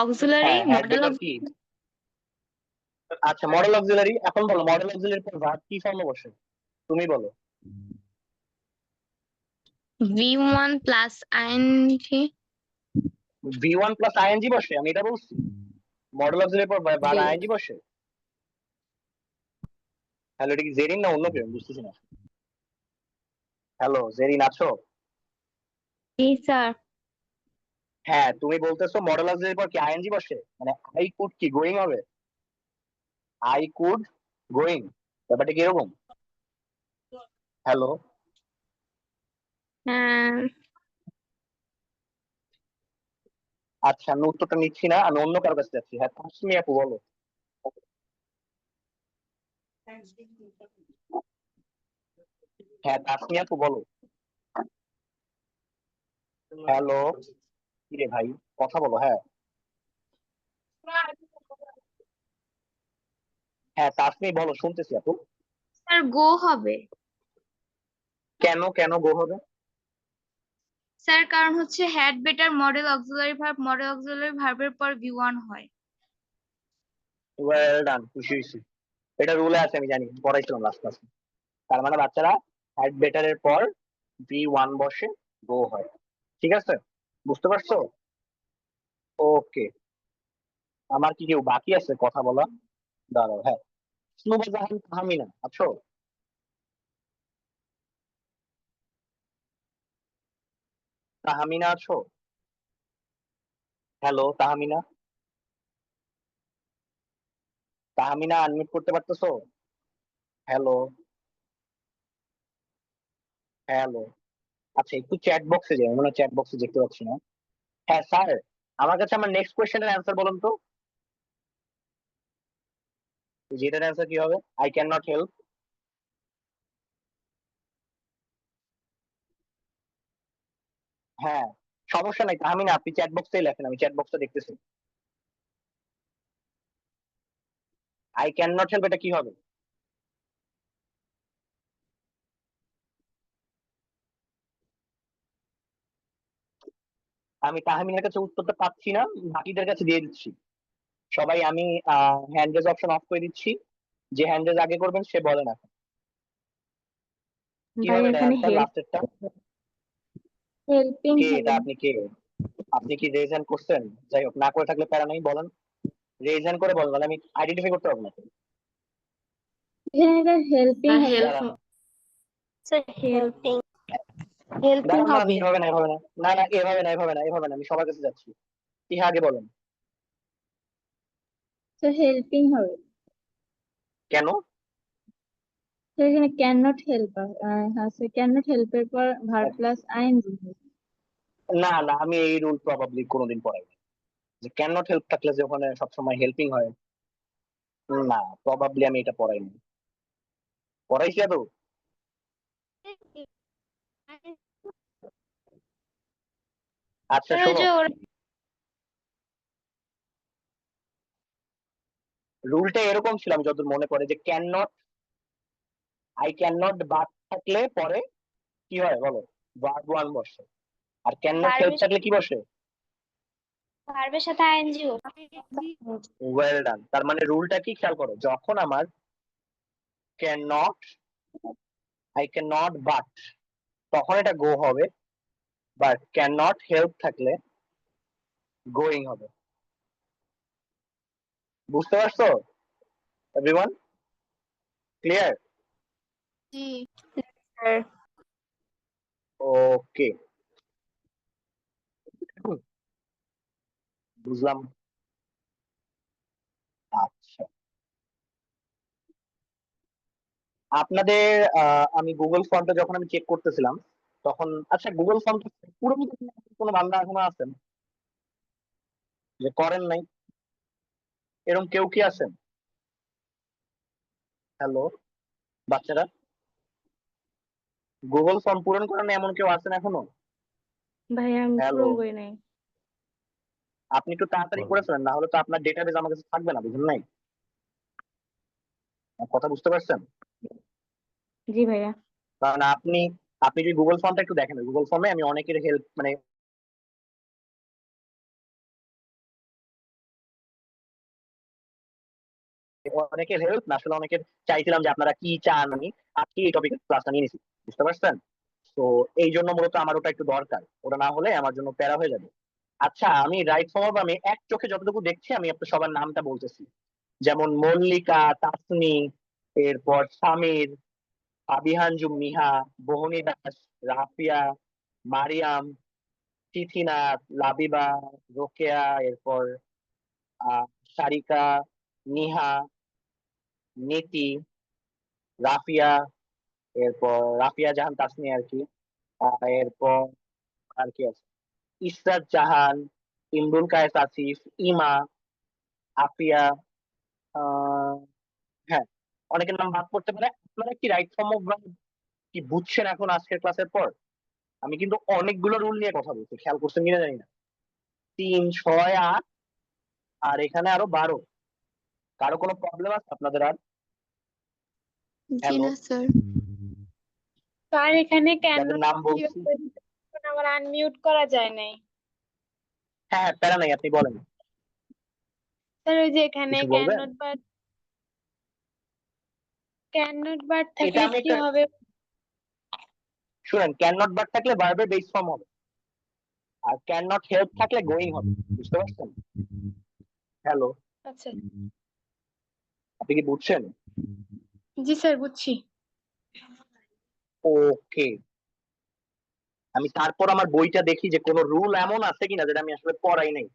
অক্সিলারি হ্যাঁ হ্যাড মডেল বেটার অফ কি? আচ্ছা মডেল অক্সিলারি, এখন বলো মডেল অক্সিলারি পর ভার্ব কি ফর্মে বসে, তুমি বলো। V1 plus ING. V1 plus ING বসে, আমি এটা বলছি। মডেল অক্সিলারি পর ভার্ব জি। আইএনজি বসে। হ্যালো, এটা কি জেরিন না অন্য কেউ, বুঝতেছি না। হ্যালো জেরিন আছো? জি স্যার। হ্যাঁ তুমি বলতেছো মডেল অক্সিলারি পর কি আইএনজি বসে, মানে আই কুড কি গোয়িং হবে, আই কুড গোয়িং, ব্যাপারটা কি এরকম? হ্যালো, হ্যাঁ আচ্ছা আমি উত্তরটা নিচ্ছি না, আমি অন্য কারো কাছে যাচ্ছি। হ্যাঁ তাসমি আপু বলো। হ্যাঁ তাসমি আপু বলো। হ্যালো, কিরে ভাই, কথা বলো। হ্যাঁ হ্যাঁ তাসমি বলো, শুনতেছি আপু। স্যার গো হবে। কেন কেন গো হবে? স্যার কারণ হচ্ছে হ্যাড বেটার মডেল অক্সিলারি ভার্বের পর V1 হয়। ওয়েল ডান, খুশি হয়েছি। এটা রুলে আছে, আমি জানি, পড়াইছিলাম লাস্ট ক্লাসে। তার মানে বাচ্চারা হ্যাড বেটার এর পর V1 বসে, গো হয়। ঠিক আছে, বুঝতে পারছো? ওকে, আমার কি কেউ বাকি আছে কথা বলা? দাঁড়াও, হ্যাঁ স্নুবা জাহান তাহমিনা আছো? তাহমিনা আছো? হ্যালো তাহমিনা, তাহমিনা আনমিউট করতে পারতেছো? Hello, hello. আচ্ছা একটু চ্যাট বক্সে যাই, মনে হয় চ্যাট বক্সে দেখতে পাচ্ছি না। হ্যাঁ স্যার, আমার কাছে আমার নেক্সট কোয়েশ্চেনের অ্যান্সার বলুন তো, যেটার অ্যান্সার কি হবে? I can not help. হ্যাঁ সমস্যা নাই তাহমিনা, আপনি চ্যাট বক্সেই লেখেন, আমি চ্যাট বক্সটা দেখতেছি। আই ক্যান নট হেল্প এটা কি হবে? আমি তাহমিনার কাছে উত্তরটা পাচ্ছি না, বাকিদের কাছে দিয়ে দিচ্ছি। সবাই আমি হ্যান্ড রেজ অপশন অফ করে দিচ্ছি, যে হ্যান্ড রেজ আগে করবেন সে বলে না কি ভাই হবে এটা এখানে অ্যান্সার লাস্টেরটা। হেল্পিং কে এটা, হবে। আপনি কে? আপনি কি রেজ হ্যান্ড করছেন? যাই হোক, না করে থাকলে প্যারা নাই, বলেন। রেজ হ্যান্ড করে বলেন, নাহলে আমি আইডেন্টিফাই করতে পারবো না। এখানে এটা হেল্পিং হবে। দাঁড়ান স্যার হেল্পিং হেল্পিং দাঁড়ান দাঁড়ান, হবে। এভাবে না এভাবে না, না না এভাবে না এভাবে না এভাবে না, আমি সবার কাছে যাচ্ছি। কি আগে বলেন। স্যার হেল্পিং হবে। কেন? তো এখানে ক্যান নট হেল্প আছে, ক্যান নট হেল্পের পর ভার্ব প্লাস আইএনজি। না না, আমি এই রুল প্রবাবলি কোনোদিন পড়াইনি, যে ক্যান নট হেল্প থাকলে যে ওখানে সবসময় হেল্পিং হয়। না, প্রবাবলি আমি এটা পড়াইনি। পড়াইছি তো। আচ্ছা স্যার ওই শোনো, যে ওরা রুলটা এরকম ছিল আমি যতদূর মনে পড়ে, যে can not, I can not বাদ থাকলে পরে কি হয় বলো, ভার্ব ওয়ান বসে। আর ক্যান নট হেল্প ভার্বের থাকলে কি বসে? ভার্বের সাথে আইএনজি ওয়েল ডান। তার মানে রুলটা কি খেয়াল করো, যখন আমার can not, I can not but, তখন এটা গো হবে। বাট ক্যান নট হেল্প থাকলে গোয়িং হবে। বুঝতে পারছো এভরিওয়ান? ক্লিয়ার? জি। স্যার ওকে, বুঝলাম। আচ্ছা আপনাদের আমি গুগল ফর্মটা যখন আমি চেক করতেছিলাম তখন, আচ্ছা গুগল ফর্মটা পুরো কোনো বান্দা এখনো আছেন যে করেন নাই, এরকম কেউ কি আছেন? হ্যালো বাচ্চারা, গুগল ফর্ম পূরণ করেন এমন কেউ আছেন এখনো? ভাই আমি হ্যালো, পূরণ করি নাই। আপনি একটু তাড়াতাড়ি করে ফেলেন, না হলে তো আপনার ডেটাবেজ আমার কাছে থাকবে না, বুঝলেন নাই? আমার কথা বুঝতে পারছেন? জি ভাইয়া। কারণ আপনি আপনি যদি গুগল ফর্মটা একটু দেখেন, গুগল ফর্মে আমি অনেকের হেল্প মানে অনেকের হেল্প না, আসলে অনেকের চাইছিলাম যে আপনারা কি চান, আমি আজকে এই টপিকের ক্লাসটা নিয়ে নিছি, বুঝতে পারছেন? তো এই জন্য মূলত আমার ওটা একটু দরকার, ওটা না হলে আমার জন্য প্যারা হয়ে যাবে। আচ্ছা, আমি রাইট ফর্ম আমি এক চোখে যতটুকু দেখছি আমি আপনার সবার নামটা বলতেছি, যেমন মল্লিকা, তাসনি, এরপর সামির, আবিহানজুম, মিহা, বহনী দাস, রাফিয়া, মারিয়াম, তিথিনাথ, লাবিবা, রোকেয়া, এরপর সারিকা, নিহা, নীতি, রাফিয়া, এরপর রাফিয়া জাহান তাসনি আর কি, এরপর আর কি আছে, ইসরাত জাহান, ইমরুল কায়েস আসিফ, ইমা, আফিয়া, আহ হ্যাঁ, অনেকের নাম বাদ পড়তে পারে। আপনারা কি রাইট ফর্ম অফ ভার্ব কি বুঝছেন এখন আজকের ক্লাসের পর? আমি কিন্তু অনেকগুলো রুল নিয়ে কথা বলছি, খেয়াল করছেন কিনা জানি না। 3, 6, 8 আর এখানে আরো 12। কারো কোনো প্রবলেম আছে আপনাদের আর? জি হ্যালো, না স্যার। স্যার এখানে কেন যাদের নাম বলছি, আমার আনমিউট করা যায় নাই। হ্যাঁ হ্যাঁ, প্যারা নাই, আপনি বলেন, স্যার ওই যে এখানে কিছু ক্যান বলবেন? নট বাট এটা থাকলে আমি কি একটা, হবে? শুনেন, ক্যান নট বাট থাকলে ভার্বের বেস ফর্ম হবে, আর ক্যান নট হেল্প থাকলে গোয়িং হবে, বুঝতে পারছেন? হ্যালো, আচ্ছা, আপনি কি বুঝছেন? জি স্যার বুঝছি। ওকে, আমি তারপর আমার বইটা দেখি যে কোনো রুল এমন আছে কিনা যেটা আমি আসলে পড়াই নাই।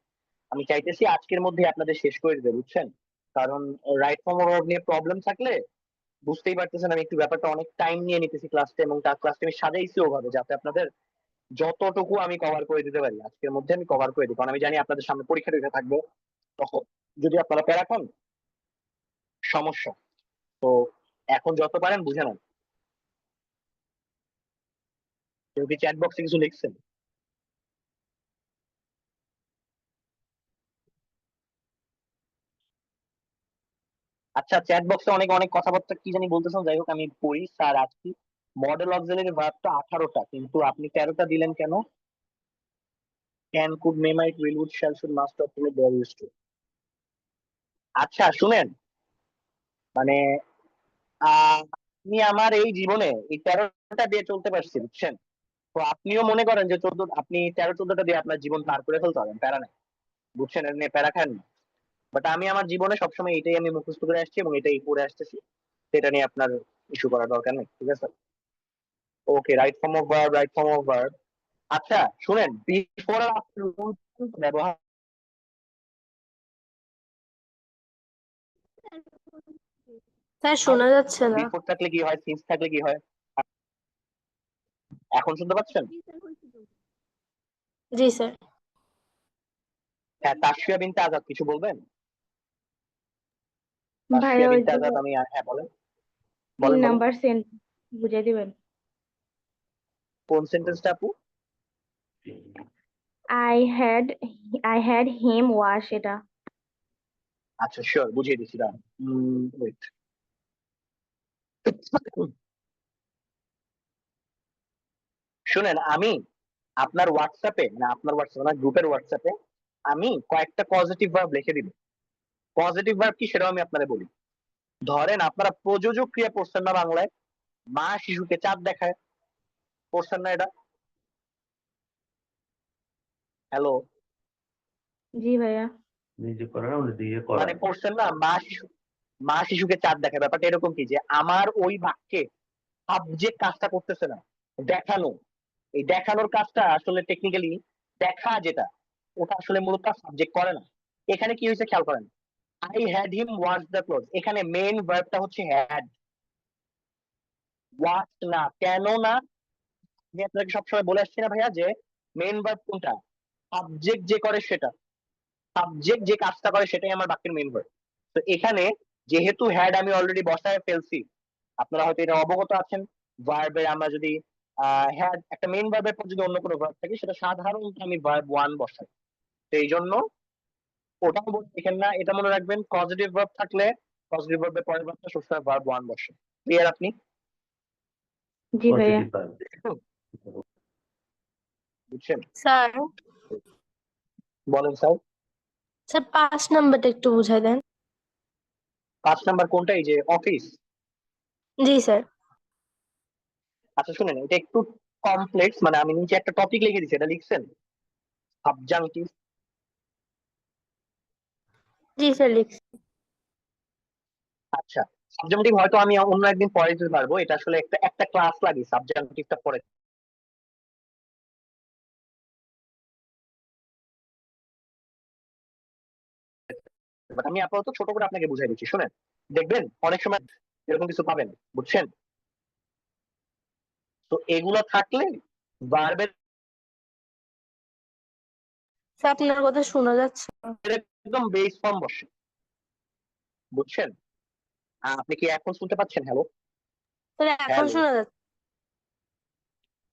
আমি চাইতেছি আজকের মধ্যে আপনাদের শেষ করে দিতে, বুঝছেন? কারণ রাইট ফর্ম অফ নিয়ে প্রবলেম থাকলে বুঝতেই পারতেছেন আমি একটু ব্যাপারটা অনেক টাইম নিয়ে নিতেছি ক্লাসটা, এবং তার ক্লাসটা আমি সাজাইছি ওভাবে যাতে আপনাদের যতটুকু আমি কভার করে দিতে পারি আজকের মধ্যে আমি কভার করে দিই, কারণ আমি জানি আপনাদের সামনে পরীক্ষা টরীক্ষা থাকবে, তখন যদি আপনারা প্যারা খান সমস্যা। তো এখন যত পারেন বুঝে নেন। কেউ কি চ্যাট বক্সে কিছু লিখছেন? আচ্ছা, চ্যাট বক্সে অনেক অনেক কথাবার্তা কি জানি বলতেছেন, যাই হোক আমি পড়ি। স্যার আজকে মডেল অক্সিলারি ভার্ব তো 18টা, কিন্তু আপনি 13টা দিলেন কেন? Can, could, may, might, will, would, shall, should, must, অপশনে দেয়ার, ইউজড টু। আচ্ছা শুনেন, মানে আমি আমার এই জীবনে এই 13টা দিয়ে চলতে পারছি, বুঝছেন? তো আপনিও মনে করেন যে 14, আপনি 13-14টা দিয়ে আপনার জীবন পার করে ফেলতে পারেন, প্যারা নাই, বুঝছেন? এর নিয়ে প্যারা খান না। বাট আমি আমার জীবনে সবসময় এটাই আমি মুখস্থ করে আসছি এবং এটাই পড়ে আসতেছি, সেটা নিয়ে আপনার ইস্যু করার দরকার নেই, ঠিক আছে? Okay, write form of verb, write form of verb. আচ্ছা শুনেন, বিফোর আর আফটার ব্যবহার, স্যার শোনা যাচ্ছে না। বিফোর থাকলে কি হয়, সিন্স থাকলে কি হয়? এখন শুনতে পাচ্ছেন? জি স্যার। হ্যাঁ, তাসফিয়া বিনতে আজাদ কিছু বলবেন? ভাইয়া তাসফিয়া ওই বিনতে যে আজাদ, আমি হ্যাঁ বলেন 3 বলেন বলেন। নাম্বার সেন্ট বুঝিয়ে দিবেন। কোন সেন্টেন্সটা আপু? I had him wash এটা। আচ্ছা শিওর, বুঝিয়ে দিচ্ছি, দাঁড়ান। ওয়েট, শুনেন, আমি আপনার হোয়াটসঅ্যাপে, না আপনার হোয়াটসঅ্যাপ না, গ্রুপের হোয়াটসঅ্যাপে আমি কয়েকটা পজিটিভ ভার্ব লিখে দিব। পজিটিভ ভার্ব কি সেটাও আমি আপনারা বলি। ধরেন আপনারা প্রযোজক ক্রিয়া পড়ছেন না বাংলায়, মা শিশুকে চাঁদ দেখায়, পড়ছেন না এটা? হ্যালো, জি ভাইয়া। মানে পড়ছেন না, মা শিশুকে চাঁদ দেখায়। ব্যাপারটা এরকম কি যে আমার ওই বাক্যে সাবজেক্ট কাজটা করতেছে না, দেখানো। এই দেখানোর কাজটা আসলে টেকনিক্যালি দেখা যেটা, ওটা আসলে মূলত সাবজেক্ট করে না। এখানে কি হয়েছে খেয়াল করেন, I had him wash the cloth, এখানে মেইন ভার্বটা হচ্ছে হ্যাড, ওয়াশ না। কেন না? আমি আপনাকে সবসময় বলে আসছি না ভাইয়া যে মেইন ভার্ব কোনটা, সাবজেক্ট যে করে সেটা, সাবজেক্ট যে কাজটা করে সেটাই আমার বাক্যের মেইন ভার্ব। তো এখানে যেহেতু হ্যাড আমি অলরেডি বসায় ফেলছি, আপনারা হয়তো এটা অবগত আছেন, ভার্বের আমরা যদি হ্যাড একটা মেইন ভার্বের পর যদি অন্য কোনো ভার্ব থাকে সেটা সাধারণত আমি ভার্ব 1 বসাই। তো এই জন্য ওটাও দেখেন না, এটা মনে রাখবেন, পজিটিভ ভার্ব থাকলে পজিটিভ ভার্বের পরের ভার্বটা সবসময় ভার্ব 1 বসে। ক্লিয়ার আপনি? জি ভাইয়া। বুঝছেন? স্যার বলেন স্যার। স্যার 5 নাম্বারটা একটু বুঝাই দেন। 5 নাম্বার কোনটা, এই যে অফিস? জি স্যার। আচ্ছা শুনেন, এটা একটু কমপ্লেক্স, মানে আমি নিচে একটা টপিক লিখে দিচ্ছি, এটা লিখছেন সাবজাংটিভ। জি স্যার লিখছি। আচ্ছা, সাবজাংটিভ হয়তো আমি অন্য একদিন পরে দিতে পারবো, এটা আসলে একটা একটা ক্লাস লাগে সাবজাংটিভটা পরে। বাট আমি আপাতত ছোট করে আপনাকে বুঝাই দিচ্ছি, শুনেন, দেখবেন অনেক সময় এরকম কিছু পাবেন, বুঝছেন? তো এগুলো থাকলে ভার্বের স্যার আপনার কথা শোনা যাচ্ছে না। একদম বেস ফর্ম বসে, বুঝছেন? আপনি কি এখন শুনতে পাচ্ছেন? হ্যালো, স্যার এখন হ্যালো। শোনা যাচ্ছে।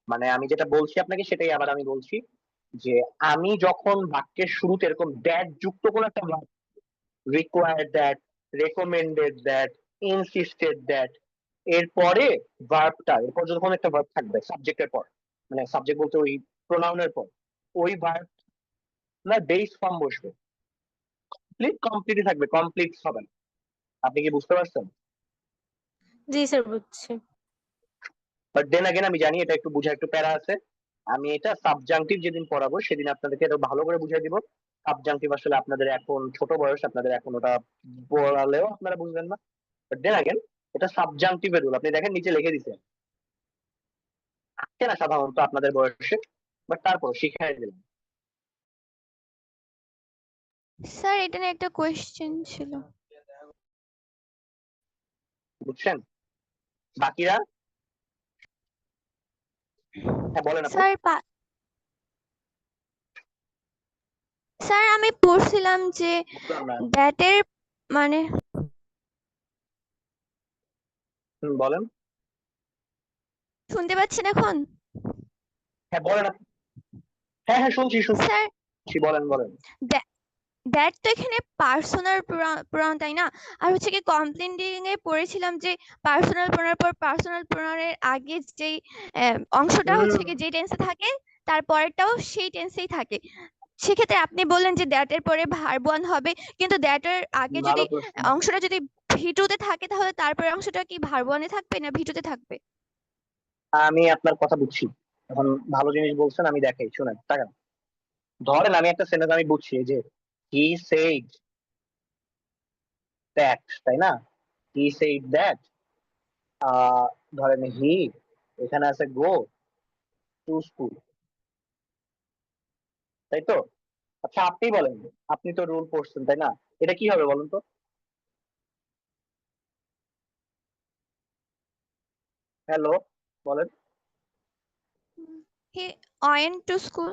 মানে আমি যেটা বলছি আপনাকে সেটাই আবার আমি বলছি, যে আমি যখন বাক্যের শুরুতে এরকম দ্যাট যুক্ত কোন একটা verb, required that, recommended that, insisted that, এরপরে ভার্বটা, এরপর যখন একটা ভার্ব থাকবে সাবজেক্টের পর, মানে সাবজেক্ট বলতে ওই প্রোনাউনের পর, ওই ভার্ব না বেস ফর্ম বসবে, কমপ্লিটই থাকবে, কমপ্লিট হবে না। আপনি কি বুঝতে পারছেন? জি স্যার বুঝছি। বাট দেন আগেন আমি জানি এটা একটু বুঝা একটু প্যারা আছে, আমি এটা সাবজাংটিভ যেদিন পড়াবো সেদিন আপনাদেরকে এটা ভালো করে বুঝিয়ে দিব। সাবজাংটিভ আসলে আপনাদের এখন ছোট বয়স, আপনাদের এখন ওটা পড়ালেও আপনারা বুঝবেন না। বাট দেন আগেন এটা সাবজাংটিভের রুল, আপনি দেখেন নিচে লিখে দিছে, আসছে না সাধারণত আপনাদের বয়সে, বাট তারপর শিখাই দিলাম। স্যার এটা নিয়ে একটা কোয়েশ্চেন ছিল। বুঝছেন? বাকিরা হ্যাঁ বলেন আপু। স্যার স্যার আমি পড়ছিলাম যে বুঝলাম না। দ্যাটের মানে বলেন। শুনতে পাচ্ছেন এখন? হ্যাঁ বলেন আপু। হ্যাঁ হ্যাঁ শুনছি স্যার শুনছি, বলেন বলেন। দ্যাট তো এখানে পার্সোনাল প্রোনাউন তাই না? আর হচ্ছে কি কমপ্লেন্টিং এ পড়েছিলাম যে পার্সোনাল প্রোনাউন পর পার্সোনাল প্রোনাউনের আগে যেই অংশটা হচ্ছে কি যে টেন্সে থাকে তার পরেরটাও সেই টেন্সেই থাকে। সেক্ষেত্রে আপনি বললেন যে দ্যাট এর পরে ভার্ব ওয়ান হবে, কিন্তু দ্যাট এর আগে ভালো যদি প্রশ্ন। অংশটা যদি ভিটুতে থাকে তাহলে তারপরে অংশটা কি ভার্ব ওয়ানে থাকবে না ভিটুতে থাকবে? আমি আপনার কথা বুঝছি, এখন ভালো জিনিস বলছেন, আমি দেখাই, শুনেন তাকান। ধরেন আমি একটা সেন্টেন্স আমি বুঝছি, এই যে হি সেড দ্যাট, তাই না? হি সেড দ্যাট, ধরেন হি, এখানে আছে গো টু স্কুল, তাই তো? আচ্ছা আপনি বলেন, আপনি তো রুল পড়ছেন তাই না, এটা কি হবে বলুন তো? হ্যালো, বলেন। He went to school.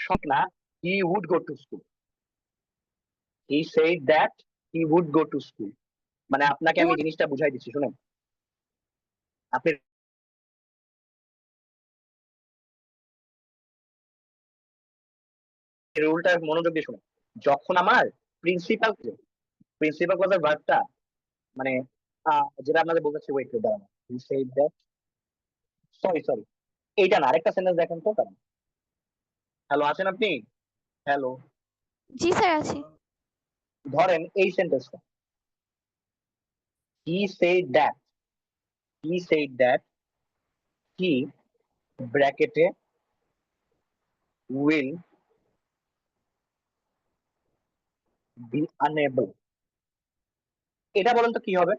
শোক না, he would go to school, he said that he would go to school. মানে আপনাকে আমি জিনিসটা বুঝাই দিচ্ছি, শুনেন, আপনি রুলটা মনোযোগ দিয়ে শুনুন। যখন আমার প্রিন্সিপাল প্রিন্সিপাল ক্লজের ভার্বটা, মানে যেটা আপনাদের বলতেছি, ওয়েট করে দাঁড়ানো, হি সেড দ্যাট, সরি সরি, এইটা না, আরেকটা সেন্টেন্স দেখেন তো। হ্যালো আছেন আপনি? হ্যালো। জি স্যার আছি। ধরেন এই সেন্টেন্সটা, he said that, he said that he ব্র্যাকেটে উইল বি আনএবল, এটা বলেন তো কি হবে?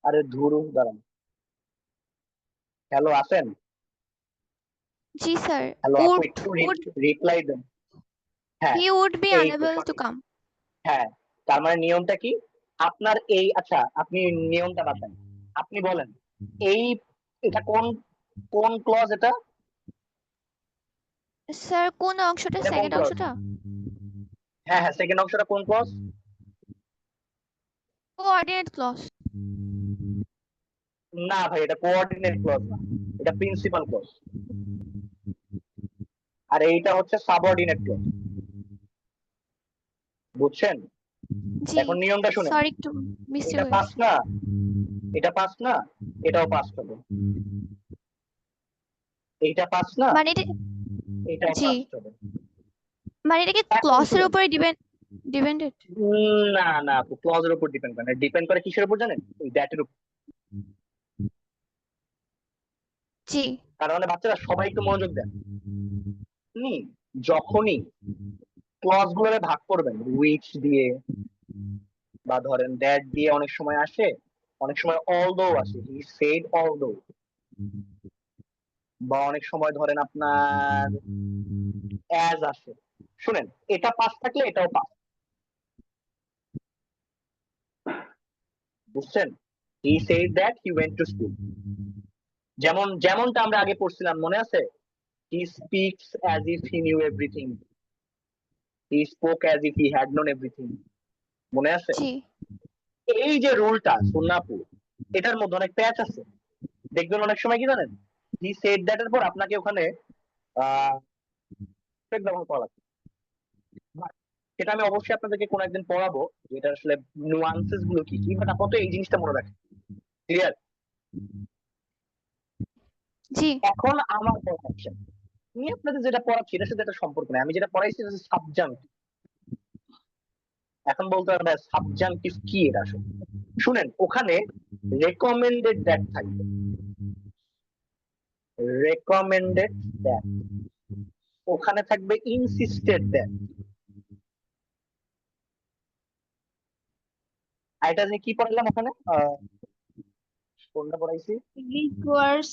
আরে ধুরু, দাঁড়ান। হ্যালো আছেন? জি স্যার। হ্যালো আপু, উড একটু উড রিপ্লাই দেন। হ্যাঁ হি উড বি এই তো আনএবল টু সঠিক। কাম। হ্যাঁ, তার মানে নিয়মটা কি আপনার? এই আচ্ছা আপনি নিয়মটা বাতান, আপনি বলেন এই, এটা কোন কোন ক্লজ এটা? স্যার কোন অংশটা? এটা কোন সেকেন্ড ক্লজ? অংশটা? হ্যাঁ হ্যাঁ, সেকেন্ড অংশটা কোন ক্লজ? Coordinate clause. না ভাই, এটা কোঅর্ডিনেট ক্লজ না, এটা প্রিন্সিপাল ক্লজ, আর এইটা হচ্ছে সাবঅর্ডিনেট ক্লজ, বুঝছেন? জি এখন নিয়মটা শুনেন, সরি একটু মিস্টেক এটা হয়ে পাস গেছে। না, এটা পাস না, এটাও পাস হবে। এইটা পাস না, মানে এটা এটাও জি পাস হবে। মানে এটা কি এখন ক্লসের শুনেন, উপরে ডিপেন্ডেড? না না আপু, ক্লজের উপর ডিপেন্ড করে না, ডিপেন্ড করে কিসের উপর জানেন? ওই দ্যাটের উপর। জি তার মানে বাচ্চারা সবাই একটু মনোযোগ দেন। যখনই ক্লজ গুলোরে ভাগ করবেন উইচ দিয়ে বা ধরেন দ্যাট দিয়ে, অনেক সময় আসে, অনেক সময় অলদো আসে, হি সেড অলদো, বা অনেক সময় ধরেন আপনার অ্যাজ আসে। শুনেন, এটা পাস থাকলে এটাও পাস, বুঝছেন? হি said that he went to school, যেমনটা আমরা আগে পড়ছিলাম, মনে আছে? He speaks as if he knew everything, he spoke as if he had known everything, মনে আছে? জি এই যে রুলটা সুন্নাপুর, এটার মধ্যে অনেক প্যাচ আছে। দেখবেন অনেক সময় কি জানেন, হি সেড দ্যাট এর পর আপনাকে ওখানে ব্যবহার করা লাগবে। সেটা আমি অবশ্যই আপনাদেরকে কোনো একদিন পড়াবো, যেটা আসলে নুয়ান্সেস গুলো কি কি, বাট আপাতত এই জিনিসটা মনে রাখেন। ক্লিয়ার? জি এখন আমার পড়াচ্ছেন, আমি আপনাদের যেটা পড়াচ্ছি এটার সাথে একটা সম্পর্ক নেই, আমি যেটা পড়াইছি সেটা হচ্ছে সাবজাংটিভ। এখন বলতে হবে সাবজাংটিভ কি এটা আসলে। শুনেন, ওখানে রেকমেন্ডেড দ্যাট থাকবে, রেকমেন্ডেড দ্যাট, ওখানে থাকবে ইনসিস্টেড দ্যাট, আর এটা যে কি পড়াইলাম ওখানে, কোনটা পড়াইছি? Requires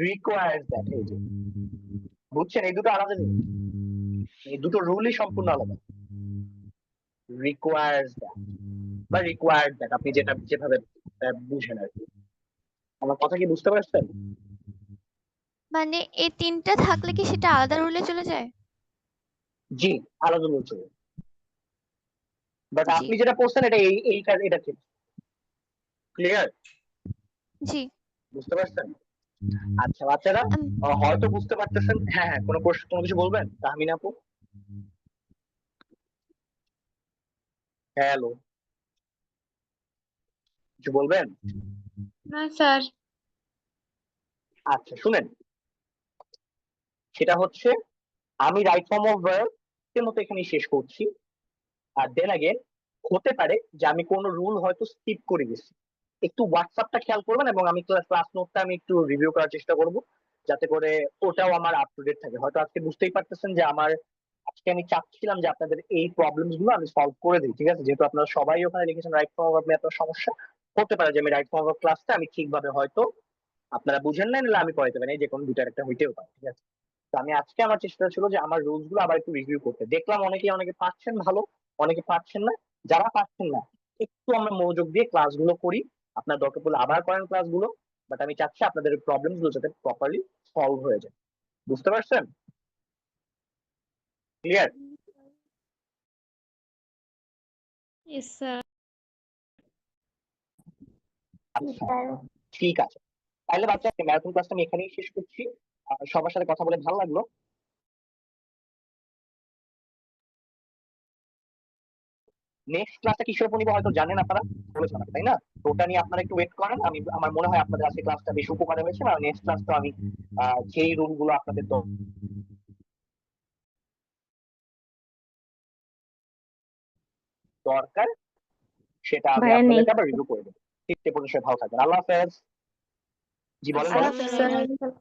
requires that. এই যে বুঝছেন, এই দুটো আলাদা জিনিস, এই দুটো রুলই সম্পূর্ণ আলাদা। রিকোয়ার্স দ্যাট বা রিকোয়ার্ড দ্যাট, আপনি যেটা যেভাবে বুঝেন আর কি। আমার কথা কি বুঝতে পারছেন? মানে এই তিনটা থাকলে কি সেটা আলাদা রুলে চলে যায়? জি, আলাদা রুল চলে, বাট জি আপনি যেটা পড়ছেন এটা এই কাজ, এটা ঠিক। ক্লিয়ার? জি বুঝতে পারছেন? আচ্ছা বাচ্চারা, হয়তো বুঝতে পারতেছেন। হ্যাঁ হ্যাঁ, কোনো প্রশ্ন, কোনো কিছু বলবেন তাহমিনা আপু? হ্যালো, কিছু বলবেন? না স্যার। আচ্ছা শুনেন, সেটা হচ্ছে আমি রাইট ফর্ম অফ ভার্ব এর মতো এখানে শেষ করছি। আর দেন আগেন হতে পারে যে আমি কোনো রুল হয়তো স্কিপ করে গেছি, একটু হোয়াটসঅ্যাপটা খেয়াল করবেন, এবং আমি ক্লাস নোটটা আমি একটু রিভিউ করার চেষ্টা করব, যাতে করে ওটাও আমার আপ টু ডেট থাকে। হয়তো আজকে বুঝতেই পারতেছেন যে আজকে আমি চাচ্ছিলাম যে আপনাদের এই প্রবলেমস গুলো আমি সলভ করে দিই, ঠিক আছে? যেহেতু আপনারা সবাই ওখানে লিখেছেন রাইট ফর্ম অফ ভার্ব নিয়ে আপনার সমস্যা, হতে পারে যে আমি রাইট ফর্ম অফ ক্লাসটা আমি ঠিকভাবে হয়তো আপনারা বুঝেন না, নিলে আমি পড়াইতে পারি, যে কোনো দুটার একটা হইতেও পারে, ঠিক আছে? তো আমি আজকে আমার চেষ্টা ছিল যে আমার রুলস গুলো আবার একটু রিভিউ করতে। দেখলাম অনেকে পাচ্ছেন ভালো, অনেকে পাচ্ছেন না। যারা পাচ্ছেন না, একটু আমরা মনোযোগ দিয়ে ক্লাসগুলো করি, আপনার দরকার পড়লে আবার করেন ক্লাসগুলো, বাট আমি চাচ্ছি আপনাদের প্রবলেমস গুলো যাতে প্রপারলি সলভ হয়ে যায়। বুঝতে পারছেন? ক্লিয়ার? Yes sir. আচ্ছা ঠিক আছে, তাহলে বাচ্চা ম্যারাথন ক্লাসটা আমি এখানেই শেষ করছি। আর সবার সাথে কথা বলে ভালো লাগলো। নেক্সট ক্লাসটা কিসের উপর নিব হয়তো জানেন আপনারা, বলেছেন আমাকে, তাই না? তো ওটা নিয়ে আপনারা একটু ওয়েট করেন। আমার মনে হয় আপনাদের আজকে ক্লাসটা বেশ উপকারে হয়েছে, আর নেক্সট ক্লাসটা আমি যেই রুল গুলো আপনাদের দরকার সেটা আমি ভাইয়া আপনাদেরকে নেক্সট আবার রিভিউ করে দেবো। ঠিক সে পর্যন্ত সবাই ভালো থাকবেন। আল্লাহ হাফেজ। জি বলেন বলেন। আসসালামু আলাইকুম।